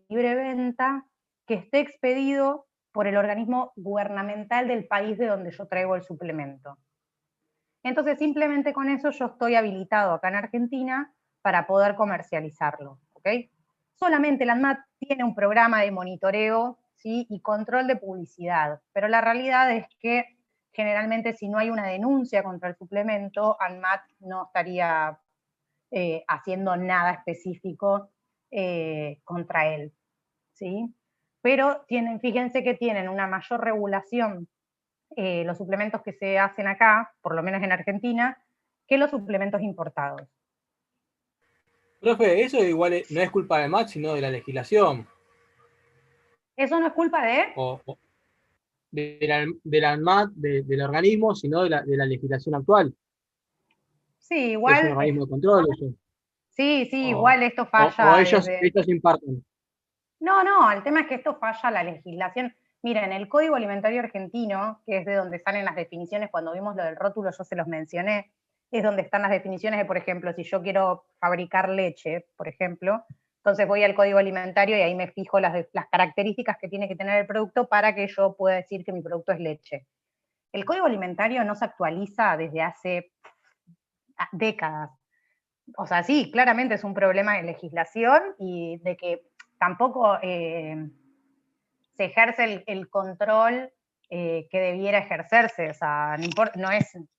venta que esté expedido por el organismo gubernamental del país de donde yo traigo el suplemento. Entonces, simplemente con eso yo estoy habilitado acá en Argentina para poder comercializarlo, ¿ok? Solamente la ANMAT tiene un programa de monitoreo, ¿sí?, y control de publicidad, pero la realidad es que generalmente si no hay una denuncia contra el suplemento, ANMAT no estaría haciendo nada específico contra él, ¿sí? Pero fíjense que tienen una mayor regulación los suplementos que se hacen acá, por lo menos en Argentina, que los suplementos importados. Profe, eso igual no es culpa de ANMAT, sino de la legislación. ¿Eso no es culpa de? De la ANMAT, del organismo, sino de la legislación actual. Sí, Es un igual. organismo de control eso. Sí, igual esto falla o ellos imparten. No, el tema es que esto falla la legislación. Miren, el Código Alimentario Argentino, que es de donde salen las definiciones, cuando vimos lo del rótulo yo se los mencioné, es donde están las definiciones de, por ejemplo, si yo quiero fabricar leche, por ejemplo, entonces voy al Código Alimentario y ahí me fijo las características que tiene que tener el producto para que yo pueda decir que mi producto es leche. El Código Alimentario no se actualiza desde hace décadas. O sea, sí, claramente es un problema de legislación y de que tampoco se ejerce el control que debiera ejercerse. O sea, no importa,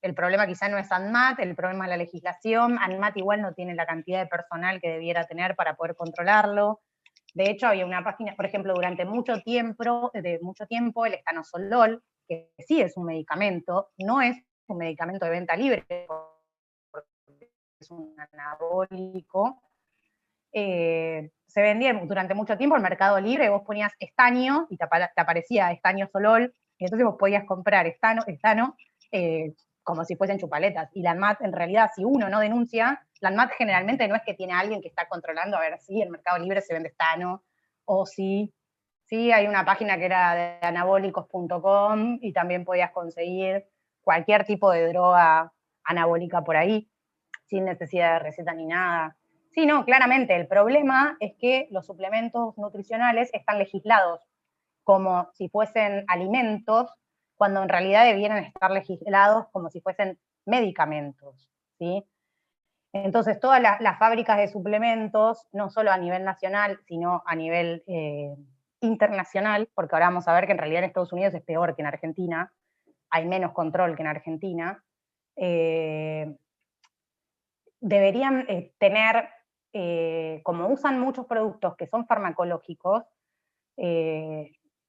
el problema quizá no es ANMAT, el problema es la legislación. ANMAT igual no tiene la cantidad de personal que debiera tener para poder controlarlo. De hecho, había una página, por ejemplo, durante mucho tiempo el Estanosolol, que sí es un medicamento, no es un medicamento de venta libre, es un anabólico, se vendía durante mucho tiempo en Mercado Libre, vos ponías estaño y te aparecía Estanosolol, y entonces vos podías comprar estano como si fuesen chupaletas. Y la ANMAT, en realidad, si uno no denuncia, la ANMAT generalmente no es que tiene a alguien que está controlando a ver si en Mercado Libre se vende estano, o si hay una página que era de anabólicos.com y también podías conseguir cualquier tipo de droga anabólica por ahí, sin necesidad de receta ni nada. Sí, no, claramente, el problema es que los suplementos nutricionales están legislados como si fuesen alimentos, cuando en realidad debieran estar legislados como si fuesen medicamentos, ¿sí? Entonces, todas las fábricas de suplementos, no solo a nivel nacional, sino a nivel internacional, porque ahora vamos a ver que en realidad en Estados Unidos es peor que en Argentina, hay menos control que en Argentina, deberían tener, como usan muchos productos que son farmacológicos,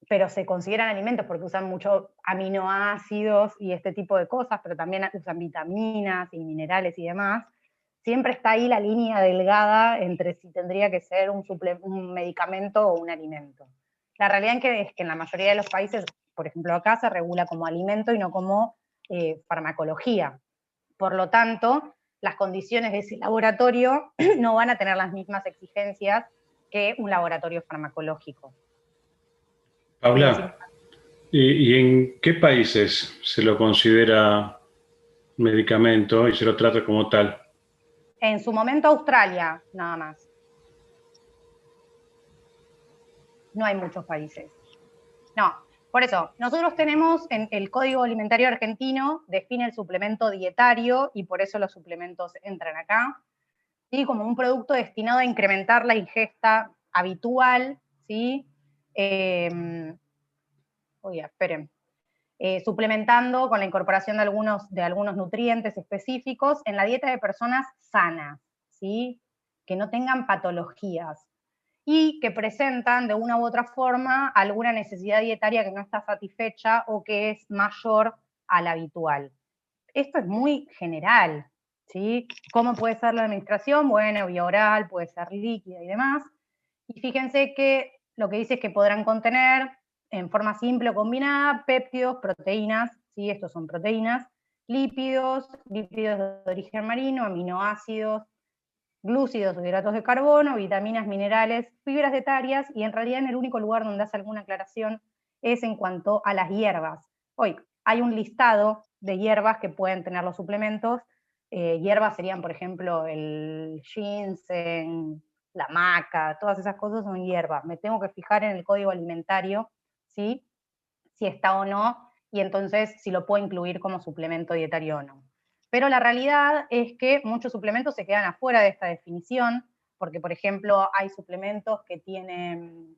pero se consideran alimentos porque usan muchos aminoácidos y este tipo de cosas, pero también usan vitaminas y minerales y demás, siempre está ahí la línea delgada entre si tendría que ser un medicamento o un alimento. La realidad es que en la mayoría de los países, por ejemplo acá, se regula como alimento y no como farmacología. Por lo tanto, las condiciones de ese laboratorio no van a tener las mismas exigencias que un laboratorio farmacológico. Paula, ¿y en qué países se lo considera medicamento y se lo trata como tal? En su momento Australia, nada más. No hay muchos países. No, por eso, nosotros tenemos en el Código Alimentario Argentino, define el suplemento dietario y por eso los suplementos entran acá, ¿sí? Como un producto destinado a incrementar la ingesta habitual, ¿sí? Esperen. suplementando con la incorporación de algunos nutrientes específicos en la dieta de personas sanas, ¿sí? Que no tengan patologías y que presentan de una u otra forma alguna necesidad dietaria que no está satisfecha o que es mayor a la habitual. Esto es muy general, ¿sí? ¿Cómo puede ser la administración? Bueno, vía oral, puede ser líquida y demás. Y fíjense que lo que dice es que podrán contener en forma simple o combinada péptidos, proteínas, ¿sí? Estos son proteínas, lípidos de origen marino, aminoácidos, glúcidos o hidratos de carbono, vitaminas, minerales, fibras dietarias, y en realidad en el único lugar donde hace alguna aclaración es en cuanto a las hierbas. Hoy hay un listado de hierbas que pueden tener los suplementos. Hierbas serían, por ejemplo, el ginseng, la maca, todas esas cosas son hierbas. Me tengo que fijar en el código alimentario, ¿sí? Si está o no, y entonces si lo puedo incluir como suplemento dietario o no. Pero la realidad es que muchos suplementos se quedan afuera de esta definición, porque, por ejemplo, hay suplementos que tienen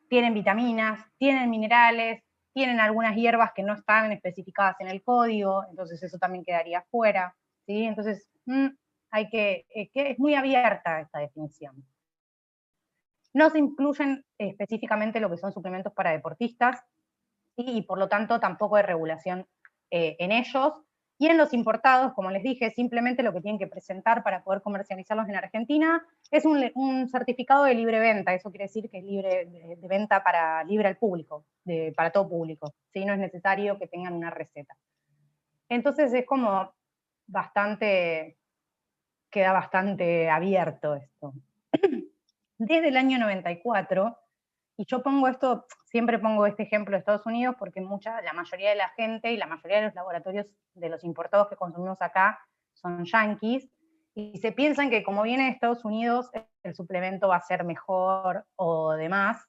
vitaminas, tienen minerales, tienen algunas hierbas que no están especificadas en el código, entonces eso también quedaría afuera, ¿sí? Entonces, es muy abierta esta definición. No se incluyen específicamente lo que son suplementos para deportistas, y por lo tanto tampoco hay regulación en ellos. Y en los importados, como les dije, simplemente lo que tienen que presentar para poder comercializarlos en Argentina es un certificado de libre venta. Eso quiere decir que es libre de venta libre al público, para todo público. ¿Sí? No es necesario que tengan una receta. Entonces es como queda bastante abierto esto. Desde el año 94, y yo siempre pongo este ejemplo de Estados Unidos porque la mayoría de la gente y la mayoría de los laboratorios de los importados que consumimos acá son yanquis, y se piensan que como viene de Estados Unidos el suplemento va a ser mejor o demás.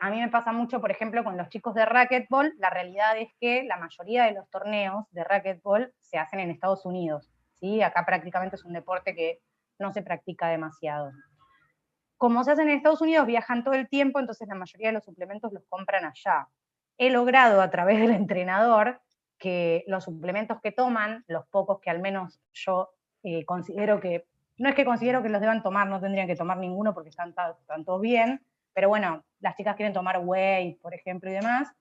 A mí me pasa mucho, por ejemplo, con los chicos de racquetball. La realidad es que la mayoría de los torneos de racquetball se hacen en Estados Unidos, ¿sí? Acá prácticamente es un deporte que no se practica demasiado. Como se hacen en Estados Unidos, viajan todo el tiempo, entonces la mayoría de los suplementos los compran allá. He logrado a través del entrenador que los suplementos que toman, los pocos que al menos yo considero que, no es que considero que los deban tomar, no tendrían que tomar ninguno porque están todos bien, pero bueno, las chicas quieren tomar whey, por ejemplo, y demás,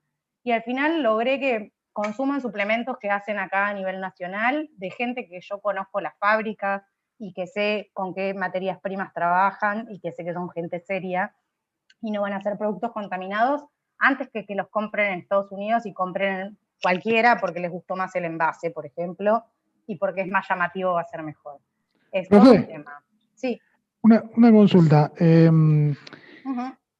y al final logré que consuman suplementos que hacen acá a nivel nacional, de gente que yo conozco las fábricas, y que sé con qué materias primas trabajan, y que sé que son gente seria, y no van a ser productos contaminados, antes que los compren en Estados Unidos y compren cualquiera porque les gustó más el envase, por ejemplo, y porque es más llamativo, va a ser mejor. Es todo un tema. Sí. Una consulta.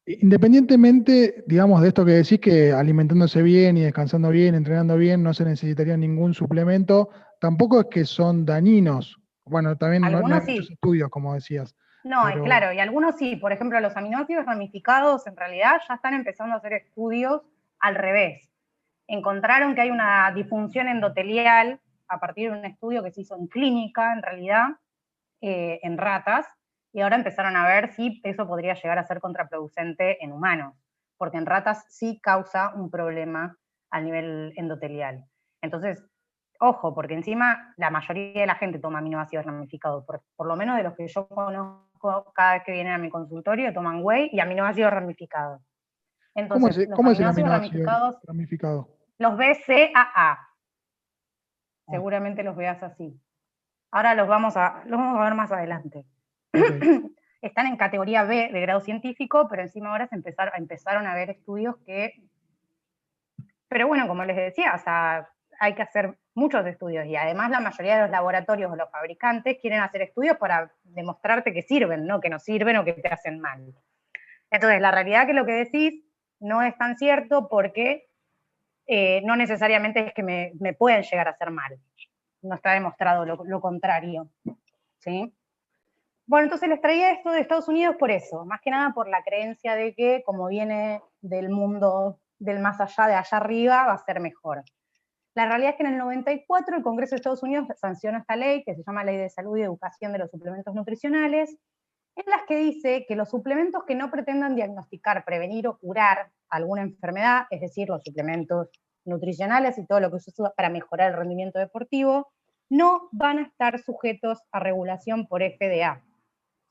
Independientemente, digamos, de esto que decís, que alimentándose bien y descansando bien, entrenando bien, no se necesitaría ningún suplemento, tampoco es que son dañinos. Bueno, también no hay muchos estudios, como decías. No, claro, y algunos sí. Por ejemplo, los aminoácidos ramificados en realidad ya están empezando a hacer estudios al revés. Encontraron que hay una disfunción endotelial a partir de un estudio que se hizo en clínica, en realidad, en ratas, y ahora empezaron a ver si eso podría llegar a ser contraproducente en humanos, porque en ratas sí causa un problema a nivel endotelial. Entonces, ojo, porque encima la mayoría de la gente toma aminoácidos ramificados, por lo menos de los que yo conozco, cada vez que vienen a mi consultorio toman whey y aminoácidos ramificados. Entonces, ¿Cómo es el aminoácidos ramificado? Los BCAA. Seguramente los veas así. Ahora los vamos a ver más adelante. Okay. Están en categoría B de grado científico, pero encima ahora empezaron a ver estudios que... Pero bueno, como les decía, o sea, hay que hacer muchos estudios, y además la mayoría de los laboratorios o los fabricantes quieren hacer estudios para demostrarte que sirven, no que no sirven o que te hacen mal. Entonces, la realidad es que lo que decís no es tan cierto, porque no necesariamente es que me pueden llegar a hacer mal. No está demostrado lo contrario. ¿Sí? Bueno, entonces les traía esto de Estados Unidos por eso, más que nada por la creencia de que, como viene del mundo del más allá, de allá arriba, va a ser mejor. La realidad es que en el 94 el Congreso de Estados Unidos sancionó esta ley, que se llama Ley de Salud y Educación de los Suplementos Nutricionales, en las que dice que los suplementos que no pretendan diagnosticar, prevenir o curar alguna enfermedad, es decir, los suplementos nutricionales y todo lo que se usa para mejorar el rendimiento deportivo, no van a estar sujetos a regulación por FDA,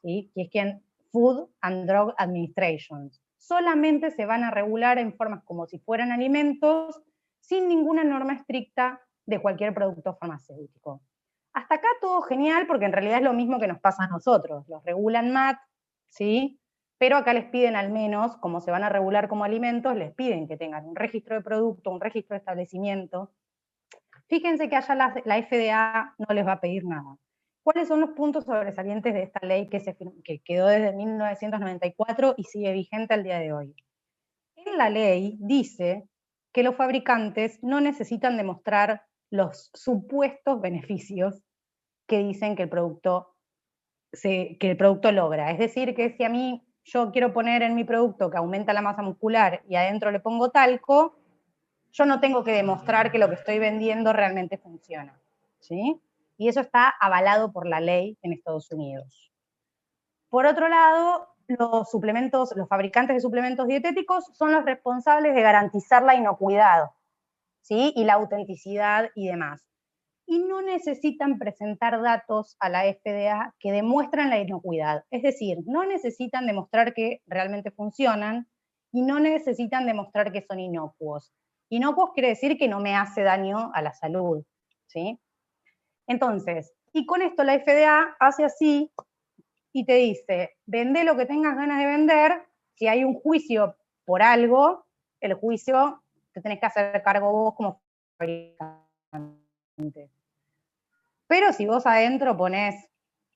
¿sí? Que es Food and Drug Administration. Solamente se van a regular en formas como si fueran alimentos, sin ninguna norma estricta de cualquier producto farmacéutico. Hasta acá todo genial, porque en realidad es lo mismo que nos pasa a nosotros. Los regulan MAT, ¿sí? Pero acá les piden al menos, como se van a regular como alimentos, les piden que tengan un registro de producto, un registro de establecimiento. Fíjense que allá la FDA no les va a pedir nada. ¿Cuáles son los puntos sobresalientes de esta ley que quedó desde 1994 y sigue vigente al día de hoy? En la ley dice que los fabricantes no necesitan demostrar los supuestos beneficios que dicen que el producto logra. Es decir, que si a mí yo quiero poner en mi producto que aumenta la masa muscular y adentro le pongo talco, yo no tengo que demostrar que lo que estoy vendiendo realmente funciona, ¿sí? Y eso está avalado por la ley en Estados Unidos. Por otro lado, los fabricantes de suplementos dietéticos son los responsables de garantizar la inocuidad, ¿sí? Y la autenticidad y demás. Y no necesitan presentar datos a la FDA que demuestran la inocuidad. Es decir, no necesitan demostrar que realmente funcionan y no necesitan demostrar que son inocuos. Inocuos quiere decir que no me hace daño a la salud, ¿sí? Entonces, y con esto la FDA hace así y te dice, vende lo que tengas ganas de vender, si hay un juicio por algo, el juicio te tenés que hacer cargo vos como fabricante. Pero si vos adentro ponés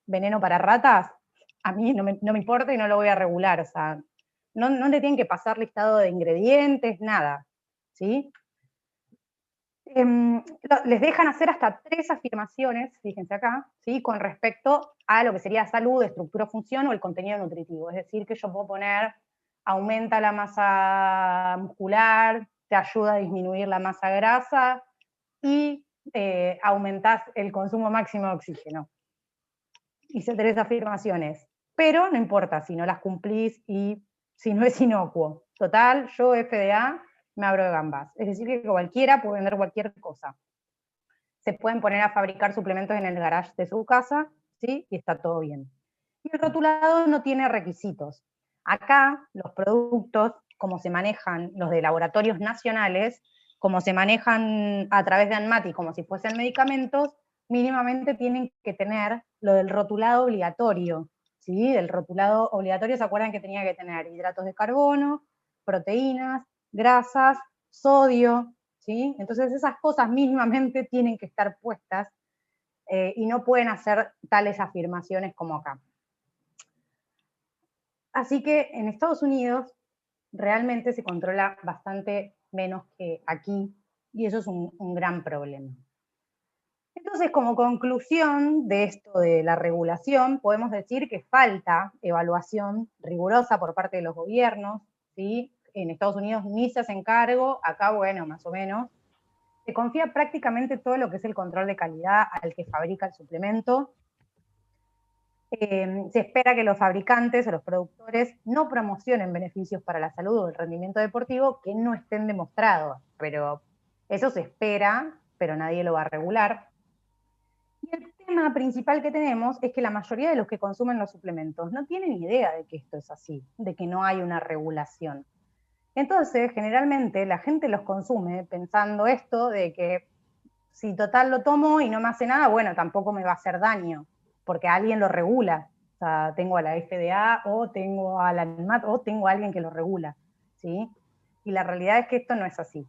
veneno para ratas, a mí no me importa y no lo voy a regular, o sea, no le tienen que pasar listado de ingredientes, nada, ¿sí? Les dejan hacer hasta 3 afirmaciones, fíjense acá, ¿sí? Con respecto a lo que sería salud, estructura, función o el contenido nutritivo. Es decir, que yo puedo poner, aumenta la masa muscular, te ayuda a disminuir la masa grasa y aumentás el consumo máximo de oxígeno. Hice 3 afirmaciones, pero no importa si no las cumplís y si no es inocuo. Total, yo FDA me abro de gambas. Es decir, que cualquiera puede vender cualquier cosa. Se pueden poner a fabricar suplementos en el garage de su casa, ¿sí? Y está todo bien. Y el rotulado no tiene requisitos. Acá, los productos, como se manejan los de laboratorios nacionales, como se manejan a través de ANMAT y como si fuesen medicamentos, mínimamente tienen que tener lo del rotulado obligatorio, ¿sí? Del rotulado obligatorio, ¿se acuerdan que tenía que tener hidratos de carbono, proteínas, grasas, sodio, ¿sí? Entonces esas cosas mínimamente tienen que estar puestas y no pueden hacer tales afirmaciones como acá. Así que en Estados Unidos realmente se controla bastante menos que aquí y eso es un gran problema. Entonces, como conclusión de esto de la regulación, podemos decir que falta evaluación rigurosa por parte de los gobiernos, ¿sí? En Estados Unidos ni se hacen cargo, acá, bueno, más o menos. Se confía prácticamente todo lo que es el control de calidad al que fabrica el suplemento. Se espera que los fabricantes o los productores no promocionen beneficios para la salud o el rendimiento deportivo que no estén demostrados, pero eso se espera, pero nadie lo va a regular. Y el tema principal que tenemos es que la mayoría de los que consumen los suplementos no tienen idea de que esto es así, de que no hay una regulación. Entonces, generalmente la gente los consume pensando esto de que si total lo tomo y no me hace nada, bueno, tampoco me va a hacer daño, porque alguien lo regula. O sea, tengo a la FDA o tengo a la ANMAT o tengo a alguien que lo regula, ¿sí? Y la realidad es que esto no es así.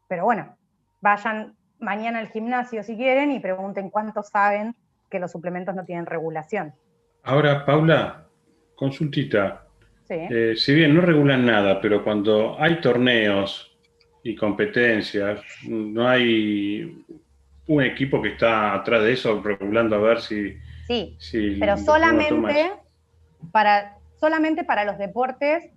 Pero bueno, vayan mañana al gimnasio si quieren y pregunten cuántos saben que los suplementos no tienen regulación. Ahora, Paula, consultita. Sí. Si bien no regulan nada, pero cuando hay torneos y competencias, no hay un equipo que está atrás de eso regulando a ver si... Sí, si pero solamente para los deportes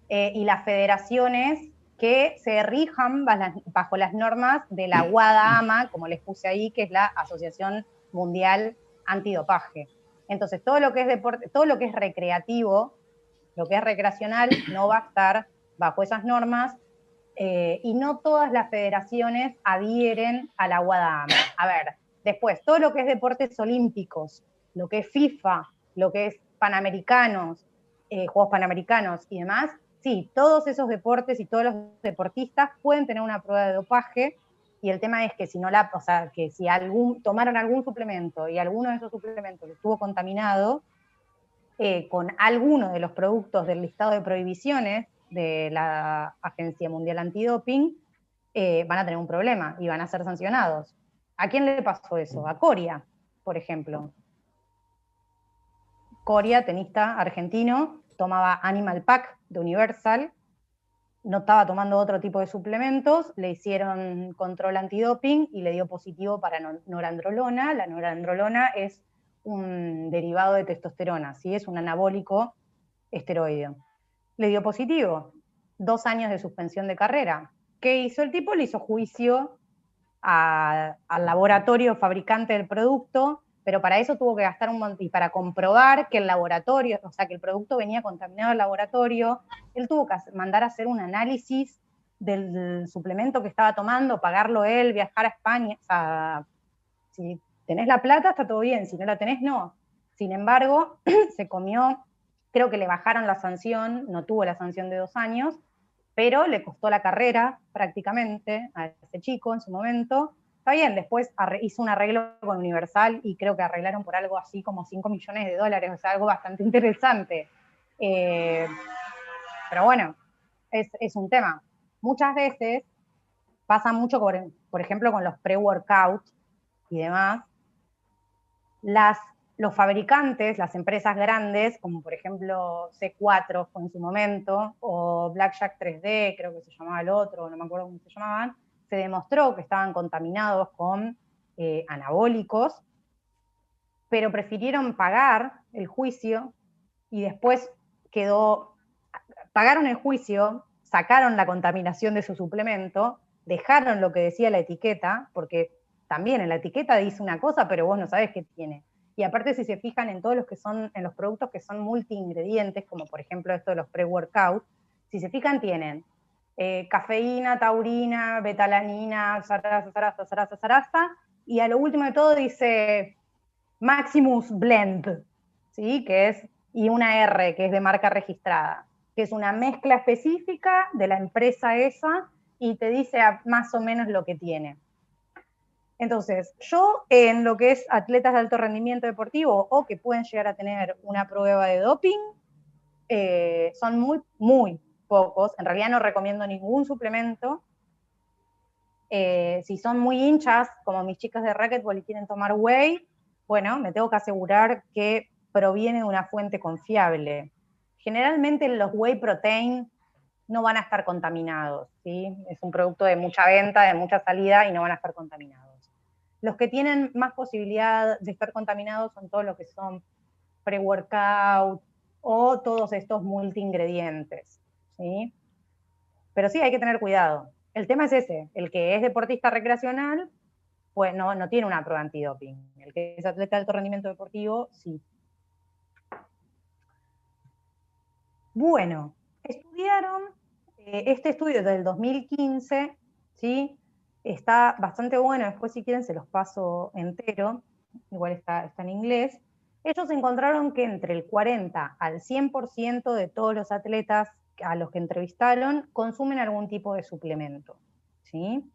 y las federaciones que se rijan bajo las normas de la WADA-AMA, como les puse ahí, que es la Asociación Mundial Antidopaje. Entonces, todo lo que es deporte, todo lo que es recreativo, lo que es recreacional, no va a estar bajo esas normas, y no todas las federaciones adhieren a la WADA. A ver, después, todo lo que es deportes olímpicos, lo que es FIFA, lo que es panamericanos, Juegos Panamericanos y demás, sí, todos esos deportes y todos los deportistas pueden tener una prueba de dopaje, y el tema es que si no o sea, que si tomaron algún suplemento y alguno de esos suplementos estuvo contaminado con alguno de los productos del listado de prohibiciones de la Agencia Mundial Antidoping, van a tener un problema y van a ser sancionados. ¿A quién le pasó eso? A Coria, por ejemplo. Coria, tenista argentino, tomaba Animal Pack de Universal, no estaba tomando otro tipo de suplementos, le hicieron control antidoping y le dio positivo para norandrolona. La norandrolona es un derivado de testosterona, ¿sí? Es un anabólico esteroide. Le dio positivo, 2 años de suspensión de carrera. ¿Qué hizo el tipo? Le hizo juicio al laboratorio fabricante del producto, pero para eso tuvo que gastar un montón, y para comprobar que el laboratorio, o sea, que el producto venía contaminado al laboratorio, él tuvo que mandar a hacer un análisis del suplemento que estaba tomando, pagarlo él, viajar a España. O sea, si tenés la plata está todo bien, si no la tenés no. Sin embargo, se comió, creo que le bajaron la sanción, no tuvo la sanción de 2 años, pero le costó la carrera prácticamente a ese chico en su momento. Está bien, después hizo un arreglo con Universal y creo que arreglaron por algo así como $5 millones, o sea, algo bastante interesante. Pero bueno, es un tema. Muchas veces pasa mucho, por ejemplo, con los pre-workouts y demás. Los fabricantes, las empresas grandes, como por ejemplo C4 fue en su momento, o Blackjack 3D, creo que se llamaba el otro, no me acuerdo cómo se llamaban, se demostró que estaban contaminados con anabólicos, pero prefirieron pagar el juicio y después pagaron el juicio, sacaron la contaminación de su suplemento, dejaron lo que decía la etiqueta, porque también en la etiqueta dice una cosa, pero vos no sabés qué tiene. Y aparte, si se fijan en todos en los productos que son multiingredientes, como por ejemplo esto de los pre-workout, si se fijan tienen cafeína, taurina, betalanina, zaraza, y a lo último de todo dice Maximus Blend, ¿sí? Y una R, que es de marca registrada, que es una mezcla específica de la empresa esa, y te dice más o menos lo que tiene. Entonces, yo en lo que es atletas de alto rendimiento deportivo o que pueden llegar a tener una prueba de doping, son muy, muy pocos. En realidad no recomiendo ningún suplemento. Si son muy hinchas, como mis chicas de racquetball y quieren tomar whey, bueno, me tengo que asegurar que proviene de una fuente confiable. Generalmente los whey protein no van a estar contaminados, ¿sí? Es un producto de mucha venta, de mucha salida y no van a estar contaminados. Los que tienen más posibilidad de estar contaminados son todos los que son pre-workout o todos estos multiingredientes, ¿sí? Pero sí, hay que tener cuidado. El tema es ese, el que es deportista recreacional, pues no tiene una prueba antidoping. El que es atleta de alto rendimiento deportivo, sí. Bueno, estudiaron, este estudio del 2015, ¿sí? Está bastante bueno, después si quieren se los paso entero, igual está en inglés. Ellos encontraron que entre el 40 al 100% de todos los atletas a los que entrevistaron consumen algún tipo de suplemento, ¿sí?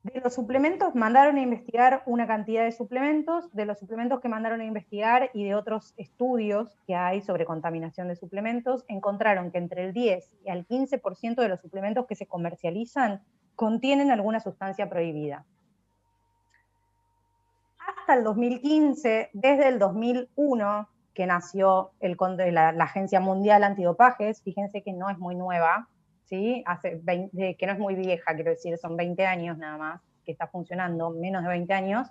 De los suplementos mandaron a investigar una cantidad de suplementos, de los suplementos que mandaron a investigar y de otros estudios que hay sobre contaminación de suplementos, encontraron que entre el 10 y el 15% de los suplementos que se comercializan contienen alguna sustancia prohibida. Hasta el 2015, desde el 2001, que nació la Agencia Mundial Antidopajes, fíjense que no es muy nueva, ¿sí? Que no es muy vieja, quiero decir, son 20 años nada más, que está funcionando, menos de 20 años.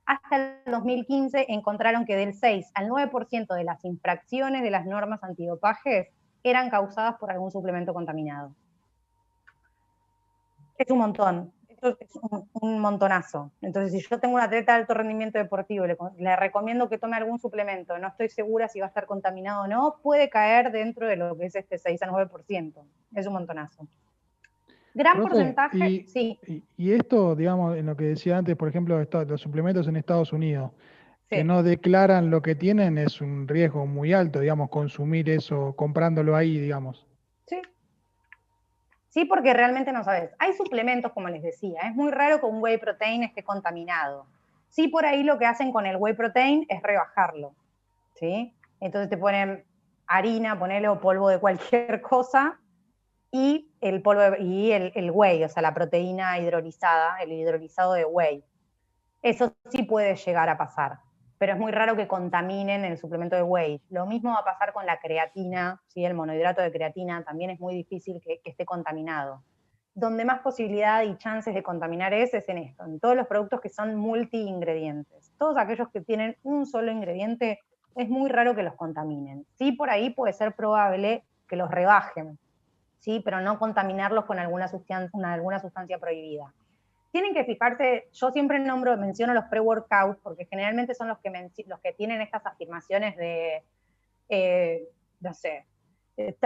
Hasta el 2015 encontraron que del 6 al 9% de las infracciones de las normas antidopajes eran causadas por algún suplemento contaminado. Es un montón. esto es un montonazo. Entonces, si yo tengo un atleta de alto rendimiento deportivo, le recomiendo que tome algún suplemento, no estoy segura si va a estar contaminado o no, puede caer dentro de lo que es este 6 a 9%. Es un montonazo. Gran porcentaje, sí. Y esto, digamos, en lo que decía antes, por ejemplo, los suplementos en Estados Unidos, que no declaran lo que tienen, es un riesgo muy alto, digamos, consumir eso, comprándolo ahí, digamos. Sí. Sí, porque realmente no sabes. Hay suplementos, como les decía, es muy raro que un whey protein esté contaminado. Sí, por ahí lo que hacen con el whey protein es rebajarlo, ¿sí? Entonces te ponen harina, ponele o polvo de cualquier cosa, y el polvo y el whey, o sea, la proteína hidrolizada, el hidrolizado de whey. Eso sí puede llegar a pasar, pero es muy raro que contaminen el suplemento de whey. Lo mismo va a pasar con la creatina, ¿sí? El monohidrato de creatina también es muy difícil que esté contaminado. Donde más posibilidad y chances de contaminar es en esto, en todos los productos que son multi-ingredientes. Todos aquellos que tienen un solo ingrediente, es muy raro que los contaminen. Sí, por ahí puede ser probable que los rebajen, ¿sí? Pero no contaminarlos con alguna sustancia prohibida. Tienen que fijarse, yo siempre menciono los pre-workouts, porque generalmente son los que tienen estas afirmaciones de, no sé,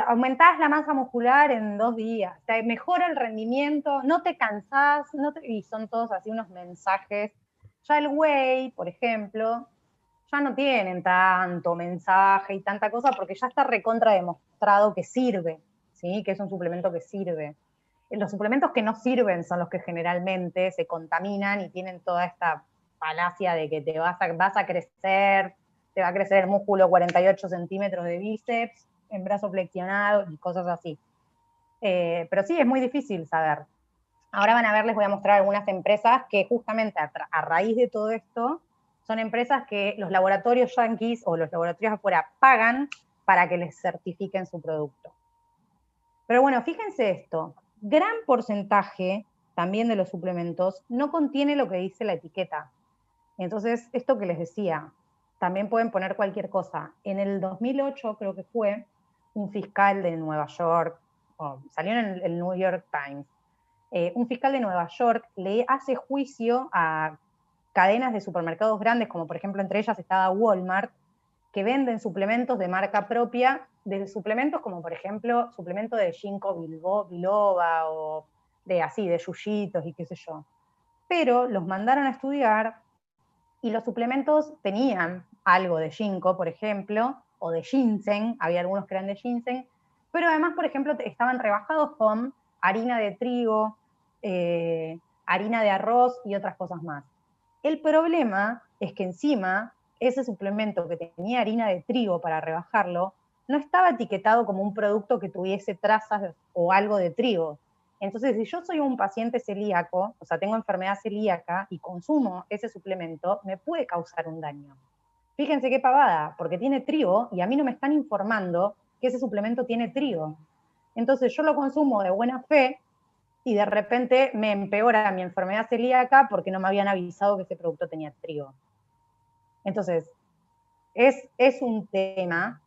aumentás la masa muscular en 2 días, te mejora el rendimiento, no te cansás, y son todos así unos mensajes. Ya el whey, por ejemplo, ya no tienen tanto mensaje y tanta cosa, porque ya está recontra demostrado que sirve, ¿sí? Que es un suplemento que sirve. Los suplementos que no sirven son los que generalmente se contaminan y tienen toda esta falacia de que te vas a crecer, te va a crecer el músculo 48 centímetros de bíceps, en brazo flexionado y cosas así. Pero sí, es muy difícil saber. Ahora van a ver, les voy a mostrar algunas empresas que justamente a raíz de todo esto, son empresas que los laboratorios yanquis o los laboratorios afuera pagan para que les certifiquen su producto. Pero bueno, fíjense esto, gran porcentaje también de los suplementos no contiene lo que dice la etiqueta. Entonces, esto que les decía, también pueden poner cualquier cosa. En el 2008 creo que fue un fiscal de Nueva York, salió en el New York Times, un fiscal de Nueva York le hace juicio a cadenas de supermercados grandes, como por ejemplo entre ellas estaba Walmart, que venden suplementos de marca propia, de suplementos como por ejemplo suplemento de ginkgo biloba o de yuyitos y qué sé yo. Pero los mandaron a estudiar y los suplementos tenían algo de ginkgo, por ejemplo, o de ginseng, había algunos que eran de ginseng, pero además, por ejemplo, estaban rebajados con harina de trigo, harina de arroz y otras cosas más. El problema es que encima ese suplemento que tenía harina de trigo para rebajarlo no estaba etiquetado como un producto que tuviese trazas o algo de trigo. Entonces, si yo soy un paciente celíaco, o sea, tengo enfermedad celíaca y consumo ese suplemento, me puede causar un daño. Fíjense qué pavada, porque tiene trigo y a mí no me están informando que ese suplemento tiene trigo. Entonces yo lo consumo de buena fe y de repente me empeora mi enfermedad celíaca porque no me habían avisado que ese producto tenía trigo. Entonces, es un tema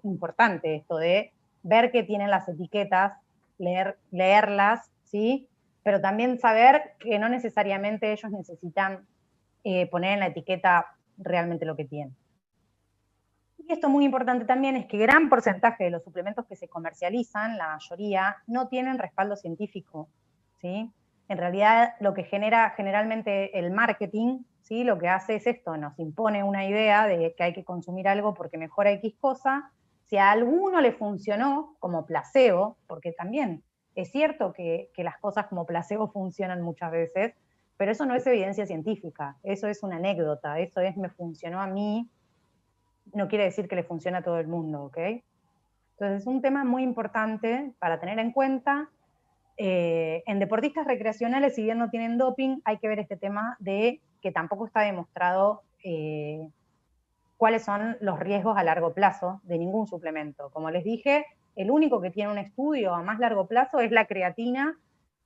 importante esto de ver qué tienen las etiquetas, leerlas, ¿sí? Pero también saber que no necesariamente ellos necesitan poner en la etiqueta realmente lo que tienen. Y esto muy importante también es que gran porcentaje de los suplementos que se comercializan, la mayoría, no tienen respaldo científico, ¿sí? En realidad, lo que genera generalmente el marketing, ¿sí? Lo que hace es esto, nos impone una idea de que hay que consumir algo porque mejora X cosa. Si a alguno le funcionó como placebo, porque también es cierto que las cosas como placebo funcionan muchas veces, pero eso no es evidencia científica, eso es una anécdota, eso es me funcionó a mí, no quiere decir que le funcione a todo el mundo, ¿ok? Entonces es un tema muy importante para tener en cuenta. En deportistas recreacionales, si bien no tienen doping, hay que ver este tema de que tampoco está demostrado cuáles son los riesgos a largo plazo de ningún suplemento. Como les dije, el único que tiene un estudio a más largo plazo es la creatina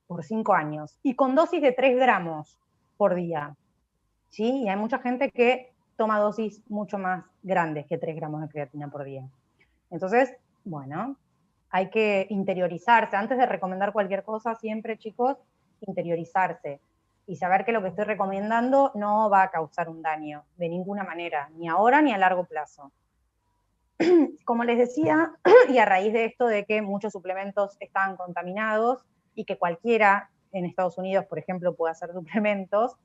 por 5 años, y con dosis de 3 gramos por día. ¿Sí? Y hay mucha gente que toma dosis mucho más grandes que 3 gramos de creatina por día. Entonces, bueno, hay que interiorizarse. Antes de recomendar cualquier cosa, siempre, chicos, interiorizarse y saber que lo que estoy recomendando no va a causar un daño de ninguna manera, ni ahora ni a largo plazo. Como les decía, y a raíz de esto de que muchos suplementos estaban contaminados y que cualquiera en Estados Unidos, por ejemplo, puede hacer suplementos,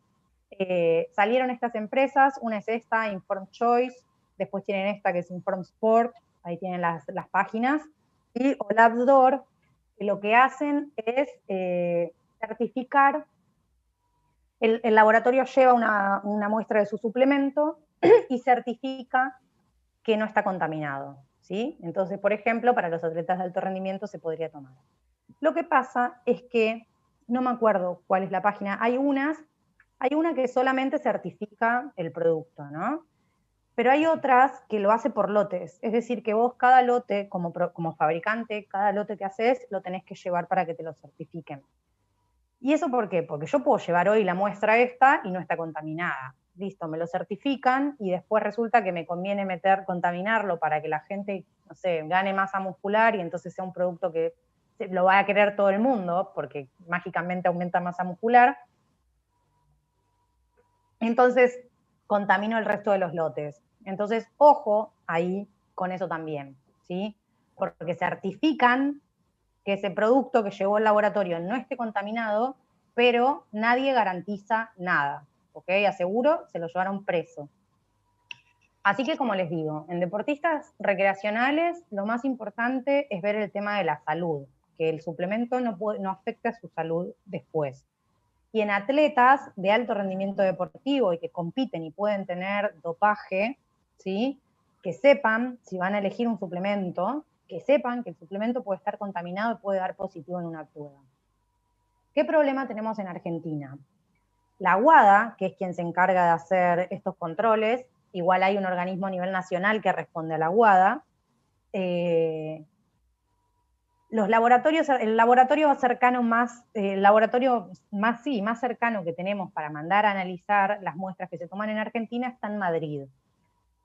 salieron estas empresas, una es esta, Informed Choice, después tienen esta que es Informed Sport, ahí tienen las páginas, y Labdoor, que lo que hacen es certificar, el laboratorio lleva una muestra de su suplemento y certifica que no está contaminado, ¿sí? Entonces, por ejemplo, para los atletas de alto rendimiento se podría tomar. Lo que pasa es que, no me acuerdo cuál es la página, hay una que solamente certifica el producto, ¿no? Pero hay otras que lo hace por lotes, es decir, que vos cada lote, como fabricante, cada lote que haces, lo tenés que llevar para que te lo certifiquen. ¿Y eso por qué? Porque yo puedo llevar hoy la muestra esta y no está contaminada. Listo, me lo certifican y después resulta que me conviene contaminarlo para que la gente, no sé, gane masa muscular y entonces sea un producto que lo va a querer todo el mundo porque mágicamente aumenta masa muscular. Entonces contamino el resto de los lotes. Entonces, ojo ahí con eso también, ¿sí? Porque certifican que ese producto que llegó al laboratorio no esté contaminado, pero nadie garantiza nada, ¿ok? Aseguro, se lo llevaron preso. Así que, como les digo, en deportistas recreacionales lo más importante es ver el tema de la salud, que el suplemento no afecte a su salud después. Y en atletas de alto rendimiento deportivo y que compiten y pueden tener dopaje, ¿sí? Que sepan, si van a elegir un suplemento, que sepan que el suplemento puede estar contaminado y puede dar positivo en una prueba. ¿Qué problema tenemos en Argentina? La WADA, que es quien se encarga de hacer estos controles, igual hay un organismo a nivel nacional que responde a la WADA, los laboratorios, el laboratorio más cercano que tenemos para mandar a analizar las muestras que se toman en Argentina está en Madrid.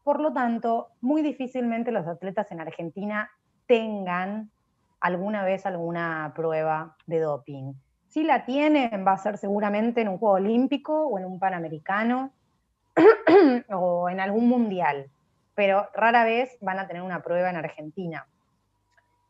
Por lo tanto, muy difícilmente los atletas en Argentina tengan alguna vez alguna prueba de doping. Si la tienen, va a ser seguramente en un Juego Olímpico o en un Panamericano o en algún mundial, pero rara vez van a tener una prueba en Argentina.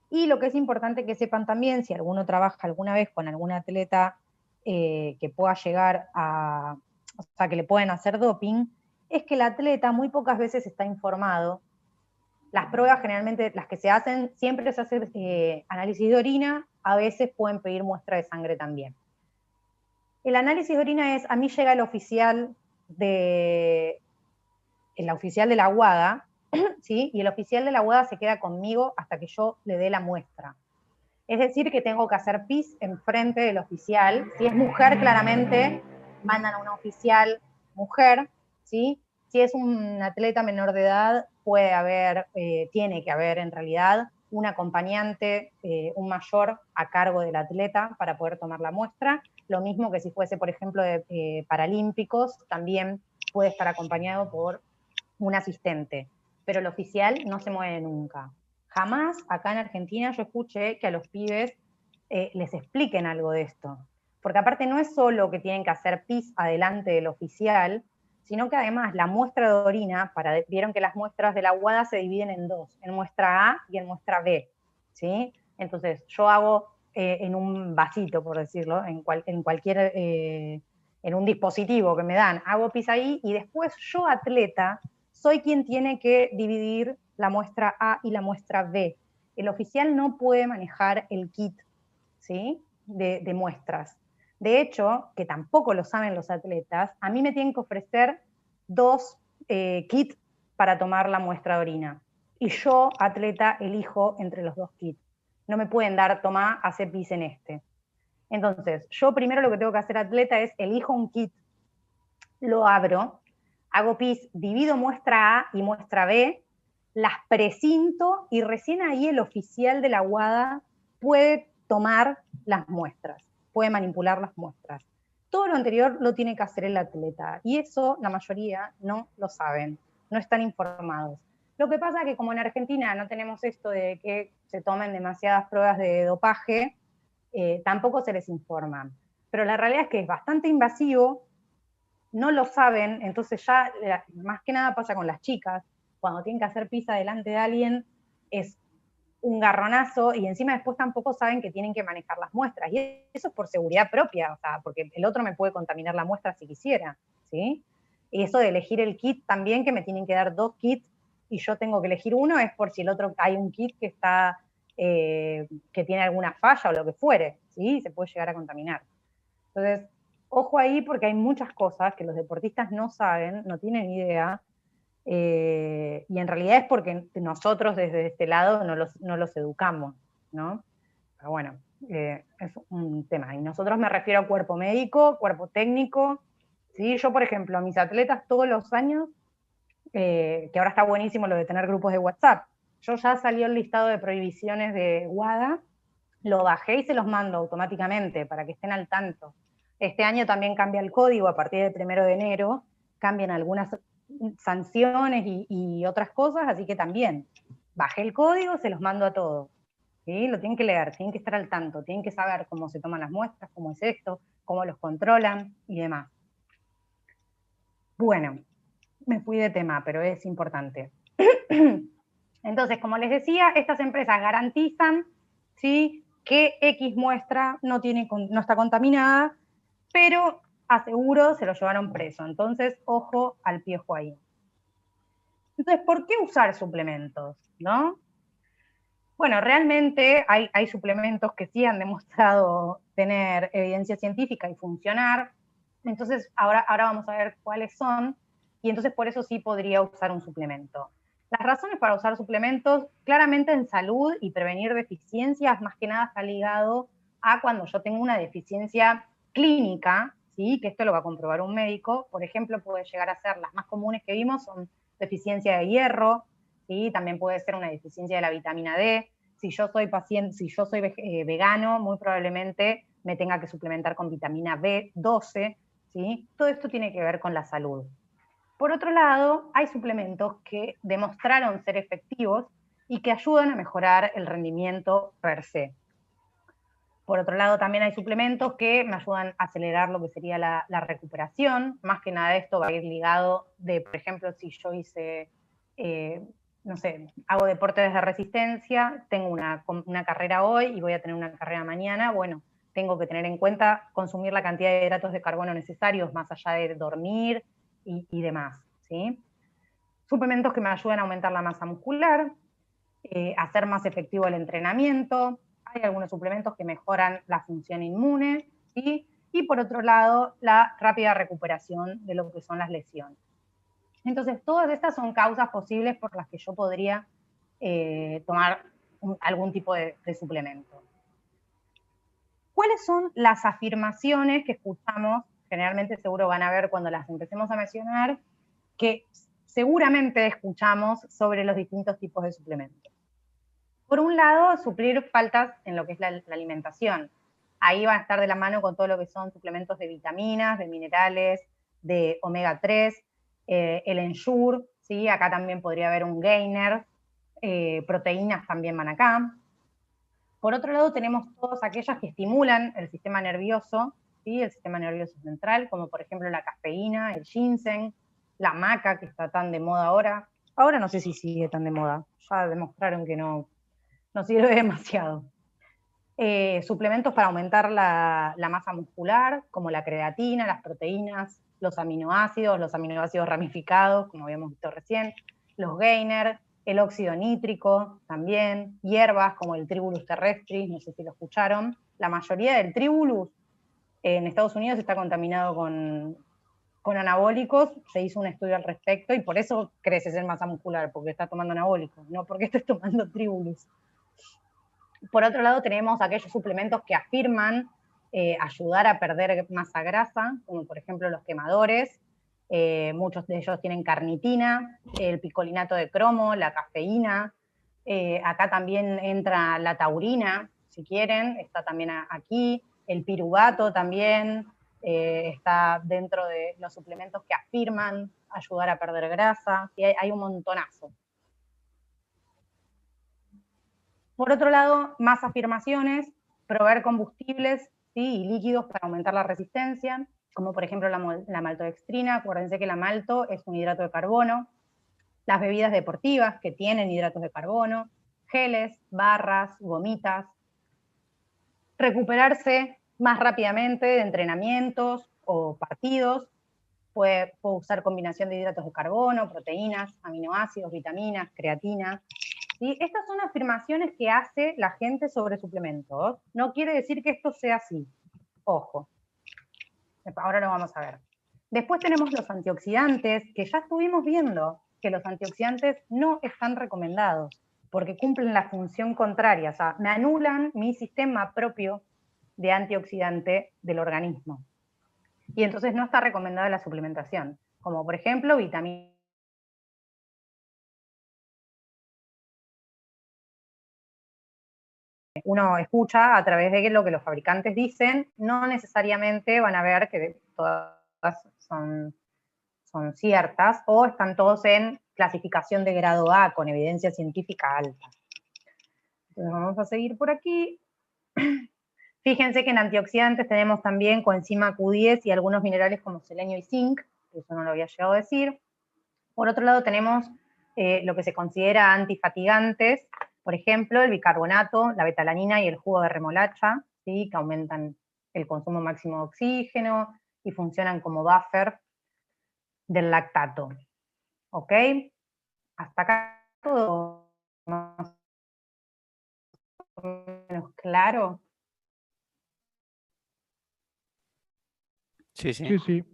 Y lo que es importante que sepan también, si alguno trabaja alguna vez con algún atleta que pueda llegar a, o sea, que le pueden hacer doping, es que el atleta muy pocas veces está informado. Las pruebas generalmente, las que se hacen, siempre se hace análisis de orina, a veces pueden pedir muestra de sangre también. El análisis de orina es, a mí llega el oficial de la WADA, ¿sí? Y el oficial de la WADA se queda conmigo hasta que yo le dé la muestra. Es decir, que tengo que hacer pis enfrente del oficial. Si es mujer, claramente mandan a una oficial mujer, ¿sí? Si es un atleta menor de edad, puede haber, tiene que haber en realidad un acompañante, un mayor a cargo del atleta para poder tomar la muestra. Lo mismo que si fuese, por ejemplo, de paralímpicos, también puede estar acompañado por un asistente. Pero el oficial no se mueve nunca. Jamás acá en Argentina yo escuché que a los pibes les expliquen algo de esto. Porque aparte no es solo que tienen que hacer pis adelante del oficial, sino que además la muestra de orina, vieron que las muestras de la WADA se dividen en dos, en muestra A y en muestra B, ¿sí? Entonces yo hago en un vasito, por decirlo, en un dispositivo que me dan, hago pis ahí y después yo, atleta, soy quien tiene que dividir la muestra A y la muestra B. El oficial no puede manejar el kit, ¿sí? de muestras. De hecho, que tampoco lo saben los atletas, a mí me tienen que ofrecer 2 kits para tomar la muestra de orina. Y yo, atleta, elijo entre los 2 kits. No me pueden dar, tomá, hace pis en este. Entonces, yo primero lo que tengo que hacer, atleta, es elijo un kit, lo abro, hago pis, divido muestra A y muestra B, las precinto y recién ahí el oficial de la WADA puede tomar las muestras, puede manipular las muestras. Todo lo anterior lo tiene que hacer el atleta y eso la mayoría no lo saben, no están informados. Lo que pasa es que como en Argentina no tenemos esto de que se tomen demasiadas pruebas de dopaje, tampoco se les informa. pero la realidad es que es bastante invasivo, no lo saben, entonces ya, más que nada pasa con las chicas, cuando tienen que hacer pis delante de alguien, es un garronazo, y encima después tampoco saben que tienen que manejar las muestras, y eso es por seguridad propia, o sea, porque el otro me puede contaminar la muestra si quisiera, ¿sí? Y eso de elegir el kit también, que me tienen que dar 2 kits, y yo tengo que elegir uno, es por si el otro, hay un kit que está, que tiene alguna falla o lo que fuere, ¿sí? Se puede llegar a contaminar. Entonces, ojo ahí, porque hay muchas cosas que los deportistas no saben, no tienen idea, y en realidad es porque nosotros desde este lado no los educamos, ¿no? Pero bueno, es un tema. Y nosotros me refiero a cuerpo médico, cuerpo técnico, ¿sí? Yo, por ejemplo, a mis atletas todos los años, que ahora está buenísimo lo de tener grupos de WhatsApp, yo ya salió el listado de prohibiciones de WADA, lo bajé y se los mando automáticamente para que estén al tanto. Este año también cambia el código a partir del 1 de enero, cambian algunas sanciones y otras cosas, así que también bajé el código, se los mando a todos. ¿Sí? Lo tienen que leer, tienen que estar al tanto, tienen que saber cómo se toman las muestras, cómo es esto, cómo los controlan y demás. Bueno, me fui de tema, pero es importante. Entonces, como les decía, estas empresas garantizan, ¿sí?, que X muestra no está contaminada, pero a seguro se lo llevaron preso. Entonces, ojo al piojo ahí. Entonces, ¿por qué usar suplementos? ¿No? Bueno, realmente hay suplementos que sí han demostrado tener evidencia científica y funcionar. Entonces, ahora vamos a ver cuáles son, y entonces por eso sí podría usar un suplemento. Las razones para usar suplementos, claramente en salud y prevenir deficiencias, más que nada está ligado a cuando yo tengo una deficiencia clínica, ¿sí?, que esto lo va a comprobar un médico. Por ejemplo, puede llegar a ser, las más comunes que vimos son deficiencia de hierro, ¿sí? También puede ser una deficiencia de la vitamina D. Si yo soy vegano, muy probablemente me tenga que suplementar con vitamina B12, ¿sí? Todo esto tiene que ver con la salud. Por otro lado, hay suplementos que demostraron ser efectivos y que ayudan a mejorar el rendimiento per se. Por otro lado, también hay suplementos que me ayudan a acelerar lo que sería la recuperación. Más que nada esto va a ir ligado de, por ejemplo, si yo hice, no sé, hago deportes de resistencia, tengo una carrera hoy y voy a tener una carrera mañana, bueno, tengo que tener en cuenta consumir la cantidad de hidratos de carbono necesarios, más allá de dormir y demás, ¿sí? Suplementos que me ayudan a aumentar la masa muscular, hacer más efectivo el entrenamiento. Hay algunos suplementos que mejoran la función inmune, ¿sí? Y por otro lado, la rápida recuperación de lo que son las lesiones. Entonces, todas estas son causas posibles por las que yo podría tomar algún tipo de suplemento. ¿Cuáles son las afirmaciones que escuchamos? Generalmente seguro van a ver cuando las empecemos a mencionar, que seguramente escuchamos sobre los distintos tipos de suplementos. Por un lado, suplir faltas en lo que es la alimentación. Ahí va a estar de la mano con todo lo que son suplementos de vitaminas, de minerales, de omega 3, el Ensure, ¿sí? Acá también podría haber un gainer, proteínas también van acá. Por otro lado, tenemos todas aquellas que estimulan el sistema nervioso, ¿sí? El sistema nervioso central, como por ejemplo la cafeína, el ginseng, la maca, que está tan de moda ahora. Ahora no sé si sigue tan de moda, ya demostraron que no sirve demasiado. Suplementos para aumentar la masa muscular, como la creatina, las proteínas, los aminoácidos ramificados, como habíamos visto recién, los gainer, el óxido nítrico también, hierbas como el Tribulus terrestris, no sé si lo escucharon. La mayoría del Tribulus en Estados Unidos está contaminado con anabólicos, se hizo un estudio al respecto y por eso creces en masa muscular, porque está tomando anabólicos, no porque estés tomando Tribulus. Por otro lado, tenemos aquellos suplementos que afirman ayudar a perder masa grasa, como por ejemplo los quemadores. Muchos de ellos tienen carnitina, el picolinato de cromo, la cafeína. Acá también entra la taurina, si quieren, está también aquí. El piruvato también está dentro de los suplementos que afirman ayudar a perder grasa. Y hay un montonazo. Por otro lado, más afirmaciones, proveer combustibles, ¿sí? Y líquidos para aumentar la resistencia, como por ejemplo la maltodextrina. Acuérdense que la malto es un hidrato de carbono. Las bebidas deportivas que tienen hidratos de carbono, geles, barras, gomitas. Recuperarse más rápidamente de entrenamientos o partidos. Puede usar combinación de hidratos de carbono, proteínas, aminoácidos, vitaminas, creatina. ¿Sí? Estas son afirmaciones que hace la gente sobre suplementos. No quiere decir que esto sea así. Ojo. Ahora lo vamos a ver. Después tenemos los antioxidantes, que ya estuvimos viendo que los antioxidantes no están recomendados, porque cumplen la función contraria, o sea, me anulan mi sistema propio de antioxidante del organismo. Y entonces no está recomendada la suplementación, como por ejemplo vitamina. Uno escucha a través de lo que los fabricantes dicen, no necesariamente van a ver que todas son ciertas, o están todos en clasificación de grado A, con evidencia científica alta. Entonces vamos a seguir por aquí. Fíjense que en antioxidantes tenemos también coenzima Q10 y algunos minerales como selenio y zinc, que eso no lo había llegado a decir. Por otro lado tenemos lo que se considera antifatigantes, por ejemplo, el bicarbonato, la betalanina y el jugo de remolacha, ¿sí? Que aumentan el consumo máximo de oxígeno y funcionan como buffer del lactato. ¿Ok? Hasta acá todo más o menos claro. Sí, sí. Sí, sí.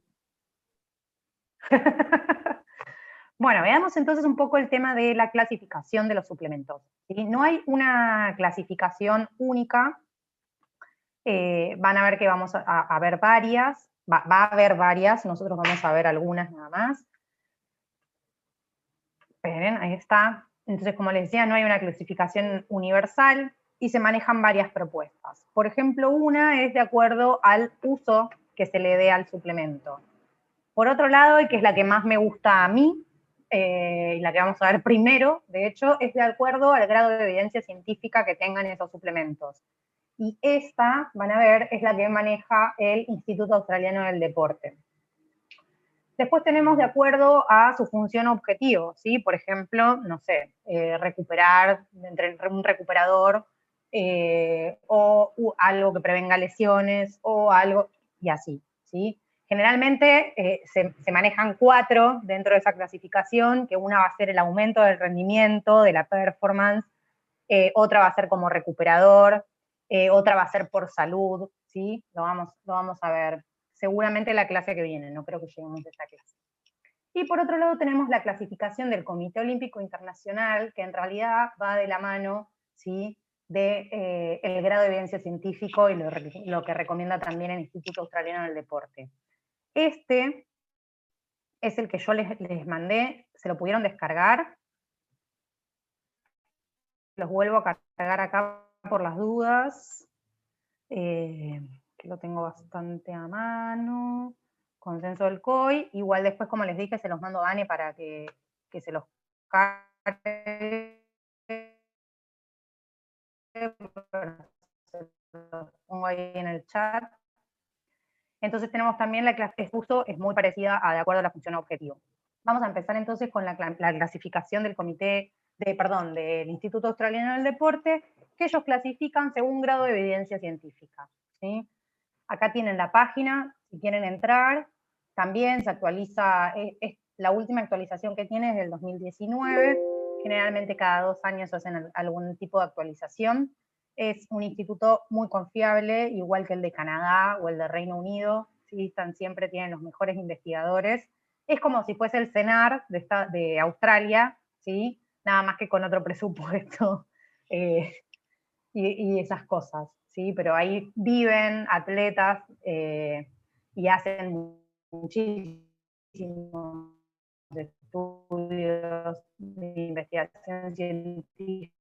Bueno, veamos entonces un poco el tema de la clasificación de los suplementos. ¿Sí? No hay una clasificación única. Van a ver que vamos a ver varias. Va a haber varias, nosotros vamos a ver algunas nada más. Esperen, ahí está. Entonces, como les decía, no hay una clasificación universal y se manejan varias propuestas. Por ejemplo, una es de acuerdo al uso que se le dé al suplemento. Por otro lado, y que es la que más me gusta a mí, y la que vamos a ver primero, de hecho, es de acuerdo al grado de evidencia científica que tengan esos suplementos. Y esta, van a ver, es la que maneja el Instituto Australiano del Deporte. Después tenemos de acuerdo a su función objetivo, ¿sí? Por ejemplo, no sé, recuperar, entre un recuperador, o algo que prevenga lesiones, o algo, y así, ¿sí? Generalmente se manejan 4 dentro de esa clasificación, que una va a ser el aumento del rendimiento, de la performance, otra va a ser como recuperador, otra va a ser por salud, ¿sí? Lo vamos a ver seguramente la clase que viene, no creo que lleguemos a esta clase. Y por otro lado tenemos la clasificación del Comité Olímpico Internacional, que en realidad va de la mano, ¿sí? De el grado de evidencia científico y lo que recomienda también el Instituto Australiano del Deporte. Este es el que yo les mandé, se lo pudieron descargar. Los vuelvo a cargar acá por las dudas. Que lo tengo bastante a mano. Consenso del COI. Igual después, como les dije, se los mando a Ane para que se los cargue. Se los pongo ahí en el chat. Entonces tenemos también la clase de uso, es muy parecida a de acuerdo a la función objetivo. Vamos a empezar entonces con la clasificación del del Instituto Australiano del Deporte, que ellos clasifican según grado de evidencia científica. ¿Sí? Acá tienen la página, si quieren entrar, también se actualiza, la última actualización que tiene es del 2019, generalmente cada 2 años hacen algún tipo de actualización. Es un instituto muy confiable, igual que el de Canadá o el de Reino Unido, ¿sí? Siempre tienen los mejores investigadores. Es como si fuese el CENAR de Australia, ¿sí? Nada más que con otro presupuesto y esas cosas, ¿sí? Pero ahí viven atletas y hacen muchísimos estudios de investigación científica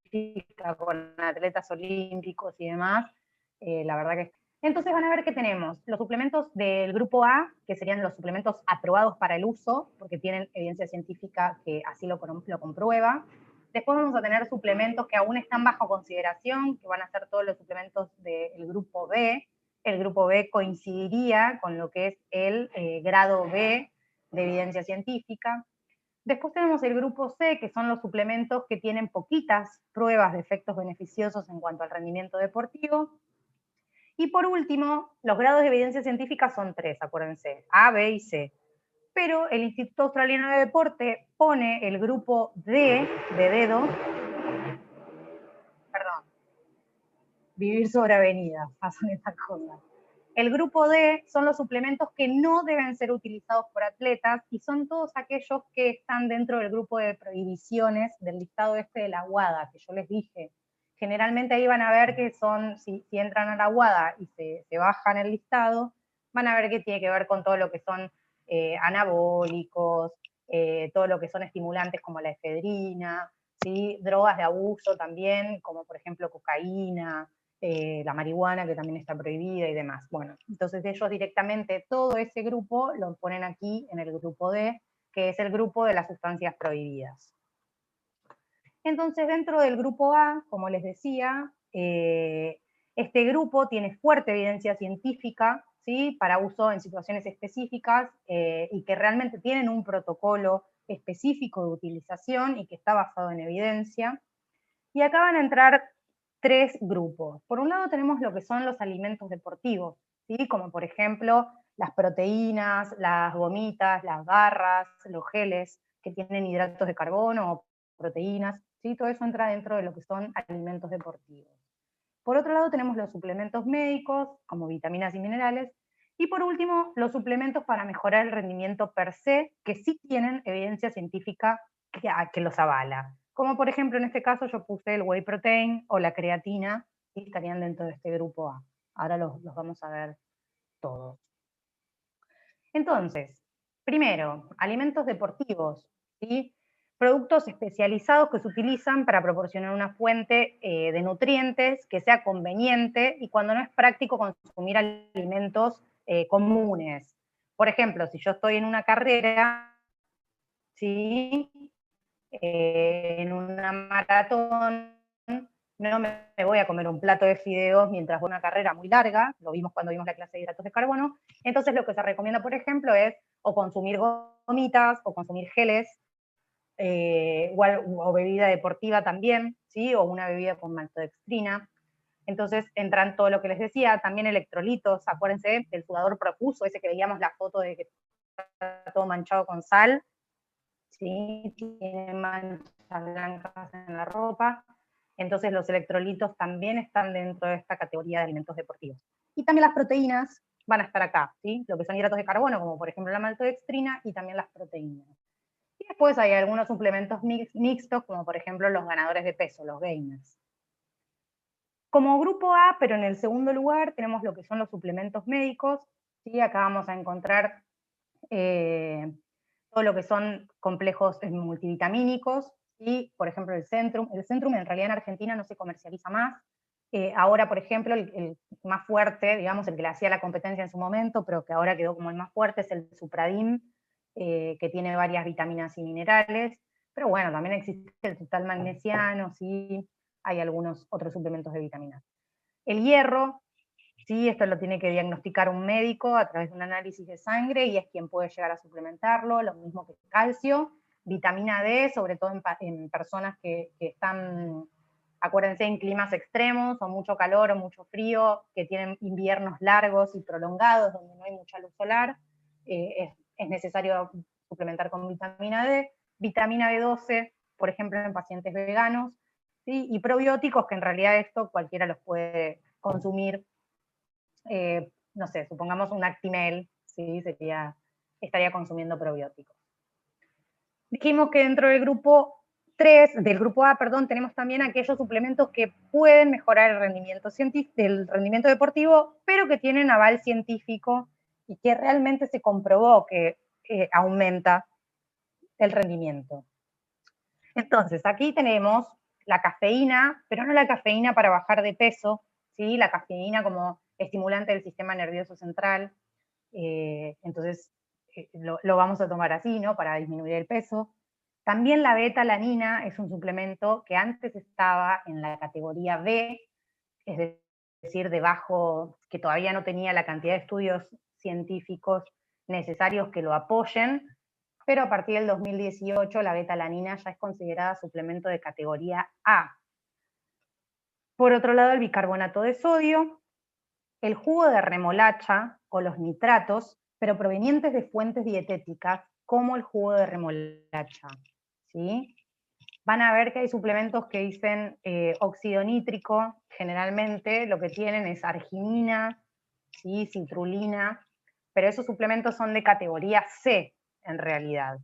con atletas olímpicos y demás. La verdad que... Entonces van a ver que tenemos los suplementos del grupo A, que serían los suplementos aprobados para el uso, porque tienen evidencia científica que así lo comprueba. Después vamos a tener suplementos que aún están bajo consideración, que van a ser todos los suplementos del grupo B, el grupo B coincidiría con lo que es el grado B de evidencia científica. Después tenemos el grupo C, que son los suplementos que tienen poquitas pruebas de efectos beneficiosos en cuanto al rendimiento deportivo. Y por último, los grados de evidencia científica son 3, acuérdense, A, B y C. Pero el Instituto Australiano de Deporte pone el grupo D, de dedo, perdón, vivir sobre avenida, pasan estas cosas. El grupo D son los suplementos que no deben ser utilizados por atletas y son todos aquellos que están dentro del grupo de prohibiciones del listado de la WADA, que yo les dije. Generalmente ahí van a ver que son, si entran a la WADA y se bajan el listado, van a ver que tiene que ver con todo lo que son anabólicos, todo lo que son estimulantes como la efedrina, ¿sí? Drogas de abuso también, como por ejemplo cocaína, la marihuana, que también está prohibida y demás. Bueno, entonces ellos directamente todo ese grupo lo ponen aquí en el grupo D, que es el grupo de las sustancias prohibidas. Entonces dentro del grupo A, como les decía, este grupo tiene fuerte evidencia científica, ¿sí? Para uso en situaciones específicas y que realmente tienen un protocolo específico de utilización y que está basado en evidencia. Y acá van a entrar 3 grupos. Por un lado tenemos lo que son los alimentos deportivos, ¿sí? Como por ejemplo las proteínas, las gomitas, las barras, los geles que tienen hidratos de carbono o proteínas, ¿sí? Todo eso entra dentro de lo que son alimentos deportivos. Por otro lado tenemos los suplementos médicos, como vitaminas y minerales, y por último los suplementos para mejorar el rendimiento per se, que sí tienen evidencia científica que los avala. Como por ejemplo en este caso yo puse el whey protein o la creatina, y estarían dentro de este grupo A. Ahora los vamos a ver todos. Entonces, primero, alimentos deportivos, ¿sí? Productos especializados que se utilizan para proporcionar una fuente de nutrientes que sea conveniente y cuando no es práctico consumir alimentos comunes. Por ejemplo, si yo estoy en una carrera, ¿sí? En una maratón, no me voy a comer un plato de fideos mientras voy a una carrera muy larga, lo vimos cuando vimos la clase de hidratos de carbono, entonces lo que se recomienda, por ejemplo, es o consumir gomitas, o consumir geles, o bebida deportiva también, ¿sí? O una bebida con maltodextrina. Entonces entran todo lo que les decía, también electrolitos, acuérdense del sudador profuso, ese que veíamos la foto de que está todo manchado con sal, ¿sí? Tiene manchas blancas en la ropa, entonces los electrolitos también están dentro de esta categoría de alimentos deportivos. Y también las proteínas van a estar acá, ¿sí? Lo que son hidratos de carbono, como por ejemplo la maltodextrina, y también las proteínas. Y después hay algunos suplementos mixtos, como por ejemplo los ganadores de peso, los gainers. Como grupo A, pero en el segundo lugar, tenemos lo que son los suplementos médicos, ¿sí? Acá vamos a encontrar todo lo que son complejos multivitamínicos, y por ejemplo el Centrum. El Centrum en realidad en Argentina no se comercializa más. Ahora, por ejemplo, el más fuerte, digamos, el que le hacía la competencia en su momento, pero que ahora quedó como el más fuerte, es el Supradim, que tiene varias vitaminas y minerales. Pero bueno, también existe el total magnesiano, sí, hay algunos otros suplementos de vitaminas. El hierro, sí, esto lo tiene que diagnosticar un médico a través de un análisis de sangre y es quien puede llegar a suplementarlo, lo mismo que el calcio. Vitamina D, sobre todo en personas que están, acuérdense, en climas extremos, o mucho calor o mucho frío, que tienen inviernos largos y prolongados, donde no hay mucha luz solar, es necesario suplementar con vitamina D. Vitamina B12, por ejemplo, en pacientes veganos, ¿sí? Y probióticos, que en realidad esto cualquiera los puede consumir. No sé, supongamos un Actimel, ¿sí? Estaría consumiendo probióticos. Dijimos que dentro del grupo 3, del grupo A, perdón, tenemos también aquellos suplementos que pueden mejorar el rendimiento deportivo, pero que tienen aval científico y que realmente se comprobó que aumenta el rendimiento. Entonces, aquí tenemos la cafeína, pero no la cafeína para bajar de peso, ¿sí? La cafeína como estimulante del sistema nervioso central, entonces lo vamos a tomar así, ¿no? Para disminuir el peso. También la beta-alanina es un suplemento que antes estaba en la categoría B, es decir, que todavía no tenía la cantidad de estudios científicos necesarios que lo apoyen, pero a partir del 2018 la beta-alanina ya es considerada suplemento de categoría A. Por otro lado, el bicarbonato de sodio, el jugo de remolacha o los nitratos, pero provenientes de fuentes dietéticas, como el jugo de remolacha, ¿sí? Van a ver que hay suplementos que dicen óxido nítrico, generalmente lo que tienen es arginina, ¿sí? Citrulina, pero esos suplementos son de categoría C, en realidad.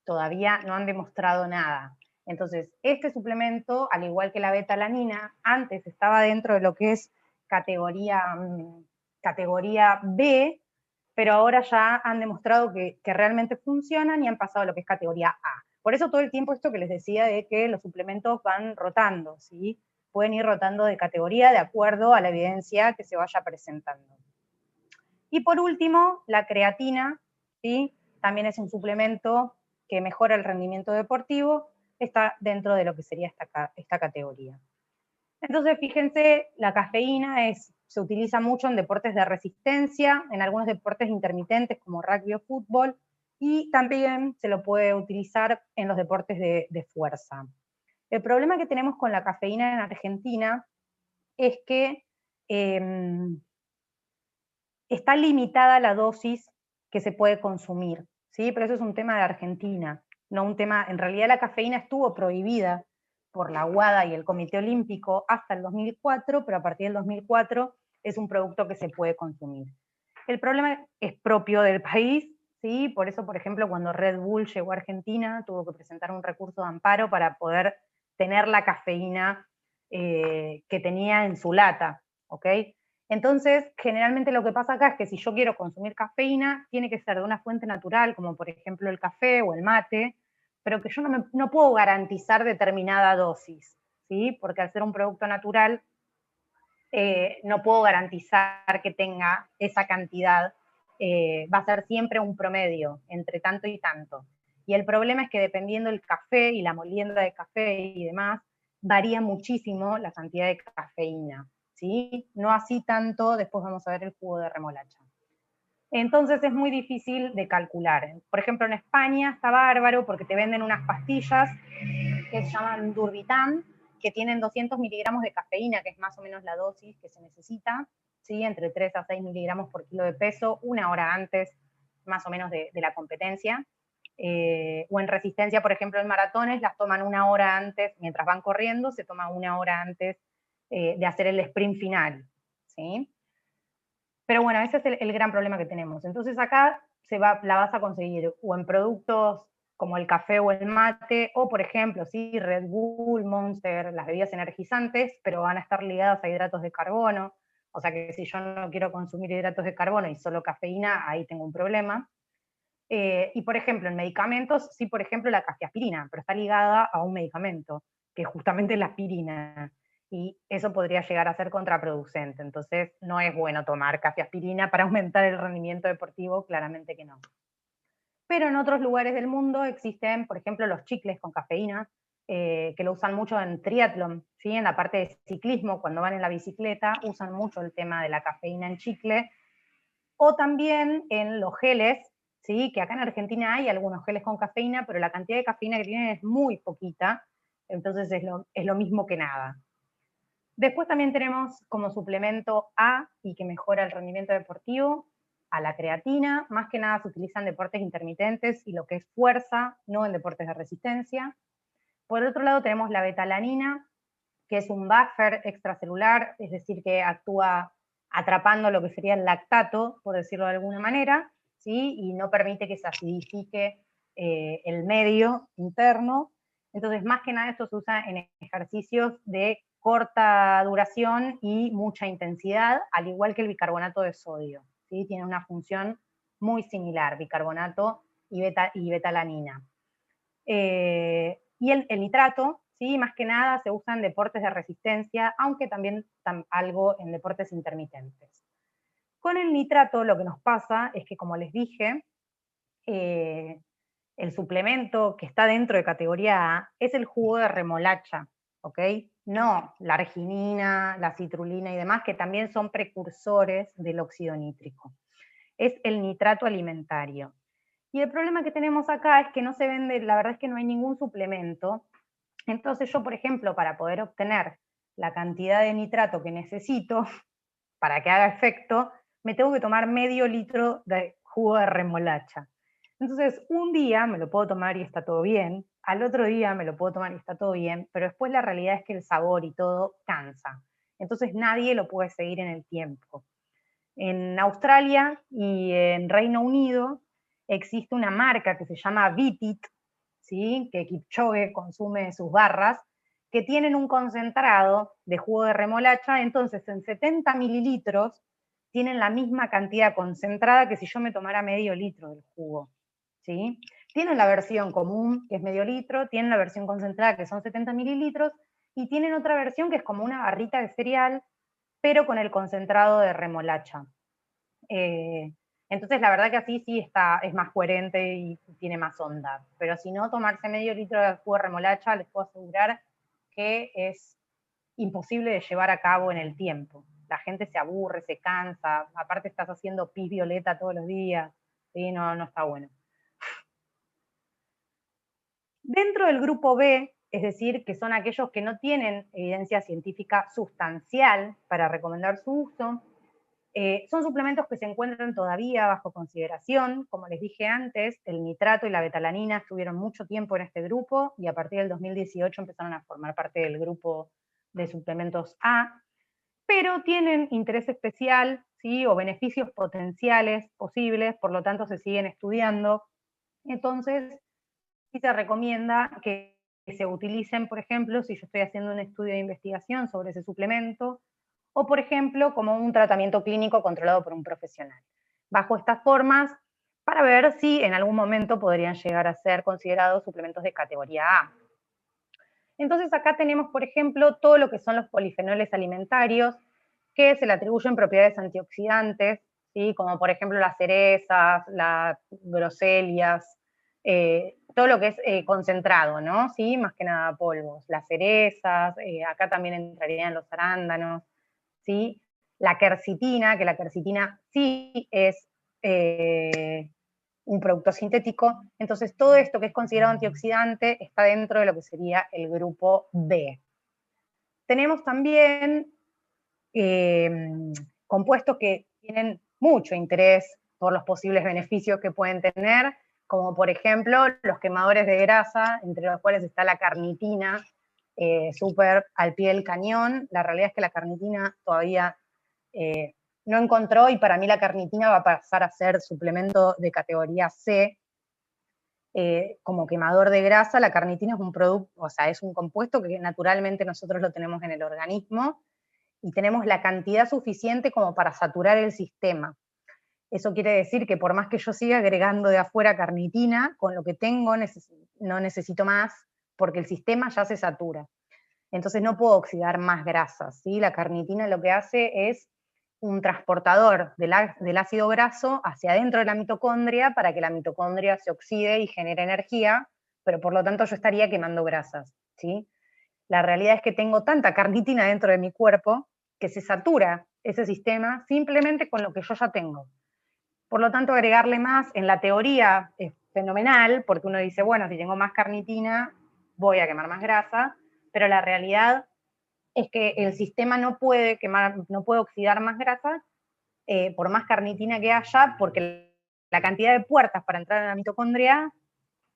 Todavía no han demostrado nada. Entonces, este suplemento, al igual que la beta-alanina, antes estaba dentro de lo que es categoría B, pero ahora ya han demostrado que realmente funcionan y han pasado a lo que es categoría A. Por eso todo el tiempo esto que les decía de que los suplementos van rotando, ¿sí? Pueden ir rotando de categoría de acuerdo a la evidencia que se vaya presentando. Y por último, la creatina, ¿sí? También es un suplemento que mejora el rendimiento deportivo, está dentro de lo que sería esta categoría. Entonces, fíjense, la cafeína se utiliza mucho en deportes de resistencia, en algunos deportes intermitentes como rugby o fútbol, y también se lo puede utilizar en los deportes de fuerza. El problema que tenemos con la cafeína en Argentina es que está limitada la dosis que se puede consumir, ¿sí? Pero eso es un tema de Argentina, no un tema, en realidad la cafeína estuvo prohibida por la WADA y el Comité Olímpico hasta el 2004, pero a partir del 2004 es un producto que se puede consumir. El problema es propio del país, ¿sí? Por eso, por ejemplo, cuando Red Bull llegó a Argentina, tuvo que presentar un recurso de amparo para poder tener la cafeína que tenía en su lata, ¿ok? Entonces, generalmente lo que pasa acá es que si yo quiero consumir cafeína, tiene que ser de una fuente natural, como por ejemplo el café o el mate, pero que yo no puedo garantizar determinada dosis, ¿sí? Porque al ser un producto natural, no puedo garantizar que tenga esa cantidad, va a ser siempre un promedio, entre tanto y tanto. Y el problema es que dependiendo del café y la molienda de café y demás, varía muchísimo la cantidad de cafeína, ¿sí? No así tanto, después vamos a ver el jugo de remolacha. Entonces es muy difícil de calcular. Por ejemplo, en España está bárbaro porque te venden unas pastillas que se llaman Durvitam, que tienen 200 miligramos de cafeína, que es más o menos la dosis que se necesita, ¿sí? Entre 3 a 6 miligramos por kilo de peso, una hora antes más o menos de la competencia. O en resistencia, por ejemplo, en maratones, las toman una hora antes, mientras van corriendo, se toma una hora antes de hacer el sprint final, ¿sí? Pero bueno, ese es el gran problema que tenemos. Entonces acá la vas a conseguir o en productos como el café o el mate, o por ejemplo, sí, Red Bull, Monster, las bebidas energizantes, pero van a estar ligadas a hidratos de carbono. O sea que si yo no quiero consumir hidratos de carbono y solo cafeína, ahí tengo un problema. Y por ejemplo, en medicamentos, sí, por ejemplo, la cafeaspirina, pero está ligada a un medicamento, que es justamente la aspirina. Y eso podría llegar a ser contraproducente. Entonces, no es bueno tomar cafeaspirina para aumentar el rendimiento deportivo, claramente que no. Pero en otros lugares del mundo existen, por ejemplo, los chicles con cafeína, que lo usan mucho en triatlón, ¿sí? En la parte de ciclismo, cuando van en la bicicleta, usan mucho el tema de la cafeína en chicle, o también en los geles, ¿sí? Que acá en Argentina hay algunos geles con cafeína, pero la cantidad de cafeína que tienen es muy poquita, entonces es lo mismo que nada. Después también tenemos como suplemento A, y que mejora el rendimiento deportivo, a la creatina. Más que nada se utiliza en deportes intermitentes y lo que es fuerza, no en deportes de resistencia. Por otro lado tenemos la beta-alanina, que es un buffer extracelular, es decir, que actúa atrapando lo que sería el lactato, por decirlo de alguna manera, ¿sí? Y no permite que se acidifique el medio interno. Entonces, más que nada esto se usa en ejercicios de corta duración y mucha intensidad, al igual que el bicarbonato de sodio, ¿sí? Tiene una función muy similar, bicarbonato y beta-alanina. Y el nitrato, ¿sí? Más que nada se usa en deportes de resistencia, aunque también algo en deportes intermitentes. Con el nitrato lo que nos pasa es que, como les dije, el suplemento que está dentro de categoría A es el jugo de remolacha, ¿ok? No la arginina, la citrulina y demás, que también son precursores del óxido nítrico. Es el nitrato alimentario. Y el problema que tenemos acá es que no se vende, la verdad es que no hay ningún suplemento. Entonces yo, por ejemplo, para poder obtener la cantidad de nitrato que necesito para que haga efecto, me tengo que tomar medio litro de jugo de remolacha. Entonces, un día me lo puedo tomar y está todo bien, al otro día me lo puedo tomar y está todo bien, pero después la realidad es que el sabor y todo cansa. Entonces nadie lo puede seguir en el tiempo. En Australia y en Reino Unido existe una marca que se llama Vitit, ¿sí? Que Kipchoge consume sus barras, que tienen un concentrado de jugo de remolacha, entonces en 70 mililitros tienen la misma cantidad concentrada que si yo me tomara medio litro del jugo, ¿sí? Tienen la versión común, que es medio litro, tienen la versión concentrada, que son 70 mililitros, y tienen otra versión que es como una barrita de cereal, pero con el concentrado de remolacha. Entonces la verdad que así sí es más coherente y tiene más onda. Pero si no, tomarse medio litro de jugo de remolacha, les puedo asegurar que es imposible de llevar a cabo en el tiempo. La gente se aburre, se cansa, aparte estás haciendo pis violeta todos los días, ¿sí? No está bueno. Dentro del grupo B, es decir, que son aquellos que no tienen evidencia científica sustancial para recomendar su uso, son suplementos que se encuentran todavía bajo consideración. Como les dije antes, el nitrato y la betalanina estuvieron mucho tiempo en este grupo y a partir del 2018 empezaron a formar parte del grupo de suplementos A, pero tienen interés especial, ¿sí? O beneficios potenciales posibles, por lo tanto se siguen estudiando. Entonces, sí se recomienda que se utilicen, por ejemplo, si yo estoy haciendo un estudio de investigación sobre ese suplemento, o por ejemplo, como un tratamiento clínico controlado por un profesional. Bajo estas formas, para ver si en algún momento podrían llegar a ser considerados suplementos de categoría A. Entonces acá tenemos, por ejemplo, todo lo que son los polifenoles alimentarios, que se le atribuyen propiedades antioxidantes, ¿sí? Como por ejemplo las cerezas, las groselias, todo lo que es concentrado, ¿no? ¿Sí? Más que nada polvos, las cerezas, acá también entrarían los arándanos, ¿sí? La quercitina, que la quercitina sí es un producto sintético, entonces todo esto que es considerado antioxidante está dentro de lo que sería el grupo B. Tenemos también compuestos que tienen mucho interés por los posibles beneficios que pueden tener, como por ejemplo los quemadores de grasa, entre los cuales está la carnitina, súper al pie del cañón. La realidad es que la carnitina todavía no encontró, y para mí la carnitina va a pasar a ser suplemento de categoría C. Como quemador de grasa, la carnitina es un producto, o sea, es un compuesto que naturalmente nosotros lo tenemos en el organismo y tenemos la cantidad suficiente como para saturar el sistema. Eso quiere decir que por más que yo siga agregando de afuera carnitina, con lo que tengo no necesito más, porque el sistema ya se satura. Entonces no puedo oxidar más grasas, ¿sí? La carnitina lo que hace es un transportador del ácido graso hacia adentro de la mitocondria para que la mitocondria se oxide y genere energía, pero por lo tanto yo estaría quemando grasas, ¿sí? La realidad es que tengo tanta carnitina dentro de mi cuerpo que se satura ese sistema simplemente con lo que yo ya tengo. Por lo tanto, agregarle más, en la teoría es fenomenal, porque uno dice, bueno, si tengo más carnitina, voy a quemar más grasa, pero la realidad es que el sistema no puede oxidar más grasa, por más carnitina que haya, porque la cantidad de puertas para entrar en la mitocondria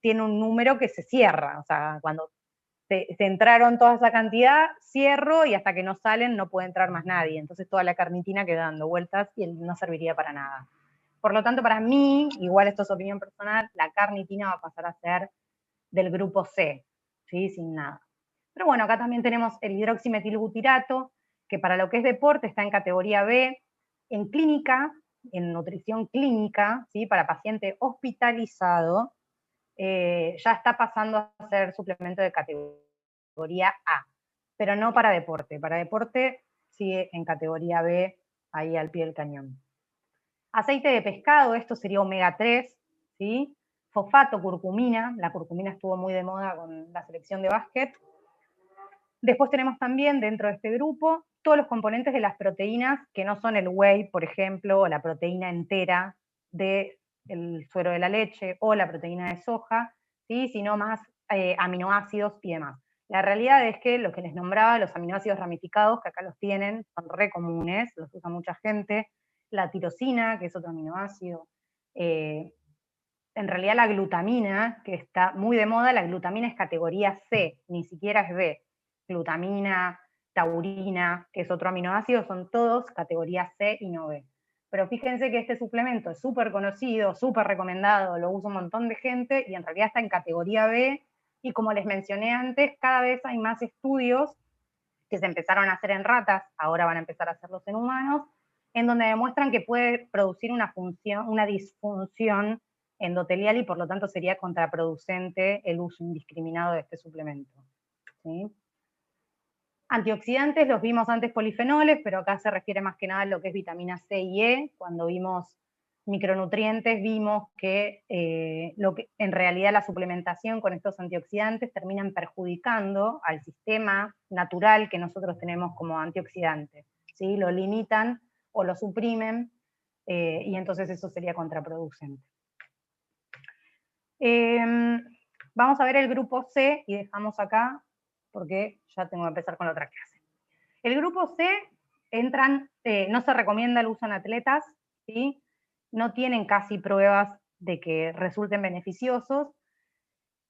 tiene un número que se cierra. O sea, cuando se entraron toda esa cantidad, cierro y hasta que no salen no puede entrar más nadie. Entonces toda la carnitina queda dando vueltas y no serviría para nada. Por lo tanto, para mí, igual esto es opinión personal, la carnitina va a pasar a ser del grupo C, ¿sí? Sin nada. Pero bueno, acá también tenemos el hidroximetilbutirato, que para lo que es deporte está en categoría B. En clínica, en nutrición clínica, ¿sí? Para paciente hospitalizado, ya está pasando a ser suplemento de categoría A, pero no para deporte. Para deporte sigue en categoría B, ahí al pie del cañón. Aceite de pescado, esto sería omega 3, ¿sí? Fosfato, curcumina, la curcumina estuvo muy de moda con la selección de básquet. Después tenemos también dentro de este grupo todos los componentes de las proteínas que no son el whey, por ejemplo, o la proteína entera del suero de la leche, o la proteína de soja, ¿sí? Sino más aminoácidos y demás. La realidad es que lo que les nombraba, los aminoácidos ramificados, que acá los tienen, son re comunes, los usa mucha gente, la tirosina, que es otro aminoácido, en realidad la glutamina, que está muy de moda, la glutamina es categoría C, ni siquiera es B. Glutamina, taurina, que es otro aminoácido, son todos categoría C y no B. Pero fíjense que este suplemento es súper conocido, súper recomendado, lo usa un montón de gente y en realidad está en categoría B, y como les mencioné antes, cada vez hay más estudios que se empezaron a hacer en ratas, ahora van a empezar a hacerlos en humanos, en donde demuestran que puede producir una disfunción endotelial y por lo tanto sería contraproducente el uso indiscriminado de este suplemento. ¿Sí? Antioxidantes los vimos antes polifenoles, pero acá se refiere más que nada a lo que es vitamina C y E. Cuando vimos micronutrientes vimos que, en realidad la suplementación con estos antioxidantes terminan perjudicando al sistema natural que nosotros tenemos como antioxidante, ¿sí? Lo limitan o lo suprimen y entonces eso sería contraproducente. Vamos a ver el grupo C y dejamos acá porque ya tengo que empezar con la otra clase. El grupo C no se recomienda el uso en atletas, ¿sí? No tienen casi pruebas de que resulten beneficiosos.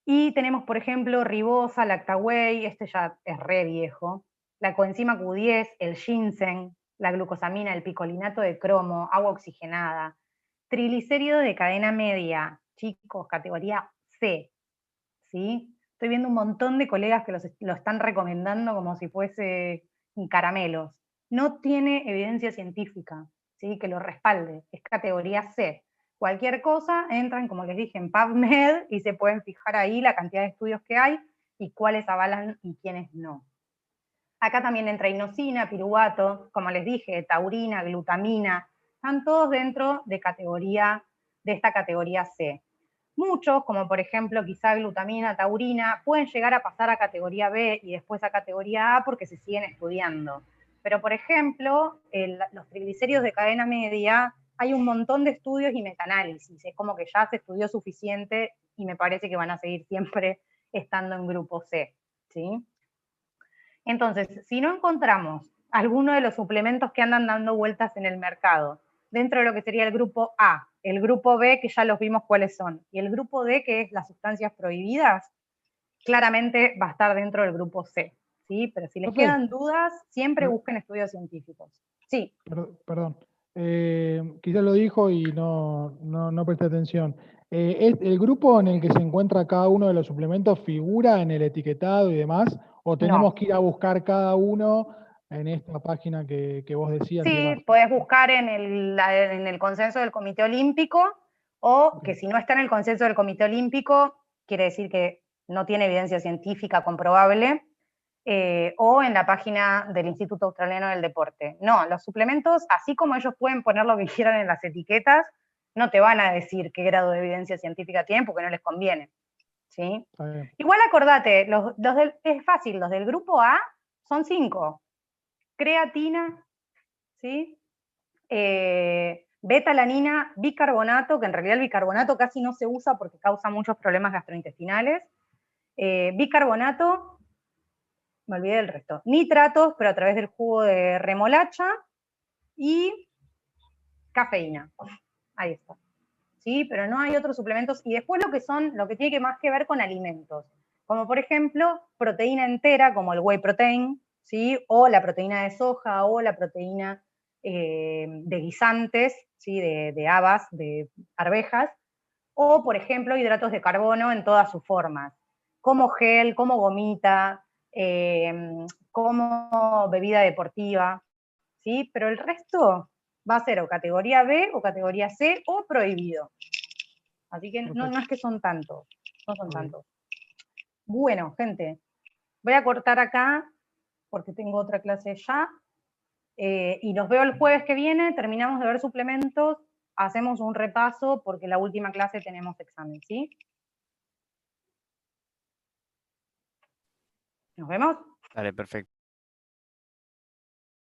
Y tenemos, por ejemplo, ribosa, lactaway, este ya es re viejo, la coenzima Q10, el ginseng, la glucosamina, el picolinato de cromo, agua oxigenada, triglicérido de cadena media, chicos, categoría C, ¿sí? Estoy viendo un montón de colegas que lo están recomendando como si fuese caramelos. No tiene evidencia científica, ¿sí? Que lo respalde, es categoría C. Cualquier cosa, entran, como les dije, en PubMed y se pueden fijar ahí la cantidad de estudios que hay y cuáles avalan y quiénes no. Acá también entra inosina, piruvato, como les dije, taurina, glutamina, están todos dentro de esta categoría C. Muchos, como por ejemplo quizá glutamina, taurina, pueden llegar a pasar a categoría B y después a categoría A porque se siguen estudiando. Pero por ejemplo, los triglicéridos de cadena media, hay un montón de estudios y metaanálisis, es como que ya se estudió suficiente y me parece que van a seguir siempre estando en grupo C, ¿sí? Entonces, si no encontramos alguno de los suplementos que andan dando vueltas en el mercado, dentro de lo que sería el grupo A, el grupo B, que ya los vimos cuáles son, y el grupo D, que es las sustancias prohibidas, claramente va a estar dentro del grupo C, ¿sí? Pero si les quedan dudas, siempre busquen estudios científicos. Sí. Perdón. Quizás lo dijo y no presté atención. ¿El grupo en el que se encuentra cada uno de los suplementos figura en el etiquetado y demás? ¿O tenemos que ir a buscar cada uno en esta página que vos decías? Sí, podés buscar en el consenso del Comité Olímpico, o que si no está en el consenso del Comité Olímpico, quiere decir que no tiene evidencia científica comprobable, o en la página del Instituto Australiano del Deporte. No, los suplementos, así como ellos pueden poner lo que quieran en las etiquetas, no te van a decir qué grado de evidencia científica tienen porque no les conviene, ¿sí? Igual acordate, es fácil, los del grupo A son 5. Creatina, ¿sí? Betalanina, bicarbonato, que en realidad el bicarbonato casi no se usa porque causa muchos problemas gastrointestinales. Bicarbonato, me olvidé del resto. Nitratos, pero a través del jugo de remolacha. Y cafeína. Ahí está. ¿Sí? Pero no hay otros suplementos. Y después lo que tiene más que ver con alimentos. Como por ejemplo, proteína entera, como el whey protein, ¿sí? O la proteína de soja, o la proteína de guisantes, ¿sí? de habas, de arvejas, o por ejemplo hidratos de carbono en todas sus formas, como gel, como gomita, como bebida deportiva, ¿sí? Pero el resto va a ser o categoría B o categoría C o prohibido. Así que no es que son tantos, no son tantos. Bueno, gente, voy a cortar acá porque tengo otra clase ya. Y los veo el jueves que viene, terminamos de ver suplementos, hacemos un repaso porque la última clase tenemos examen, ¿sí? Nos vemos. Dale, perfecto.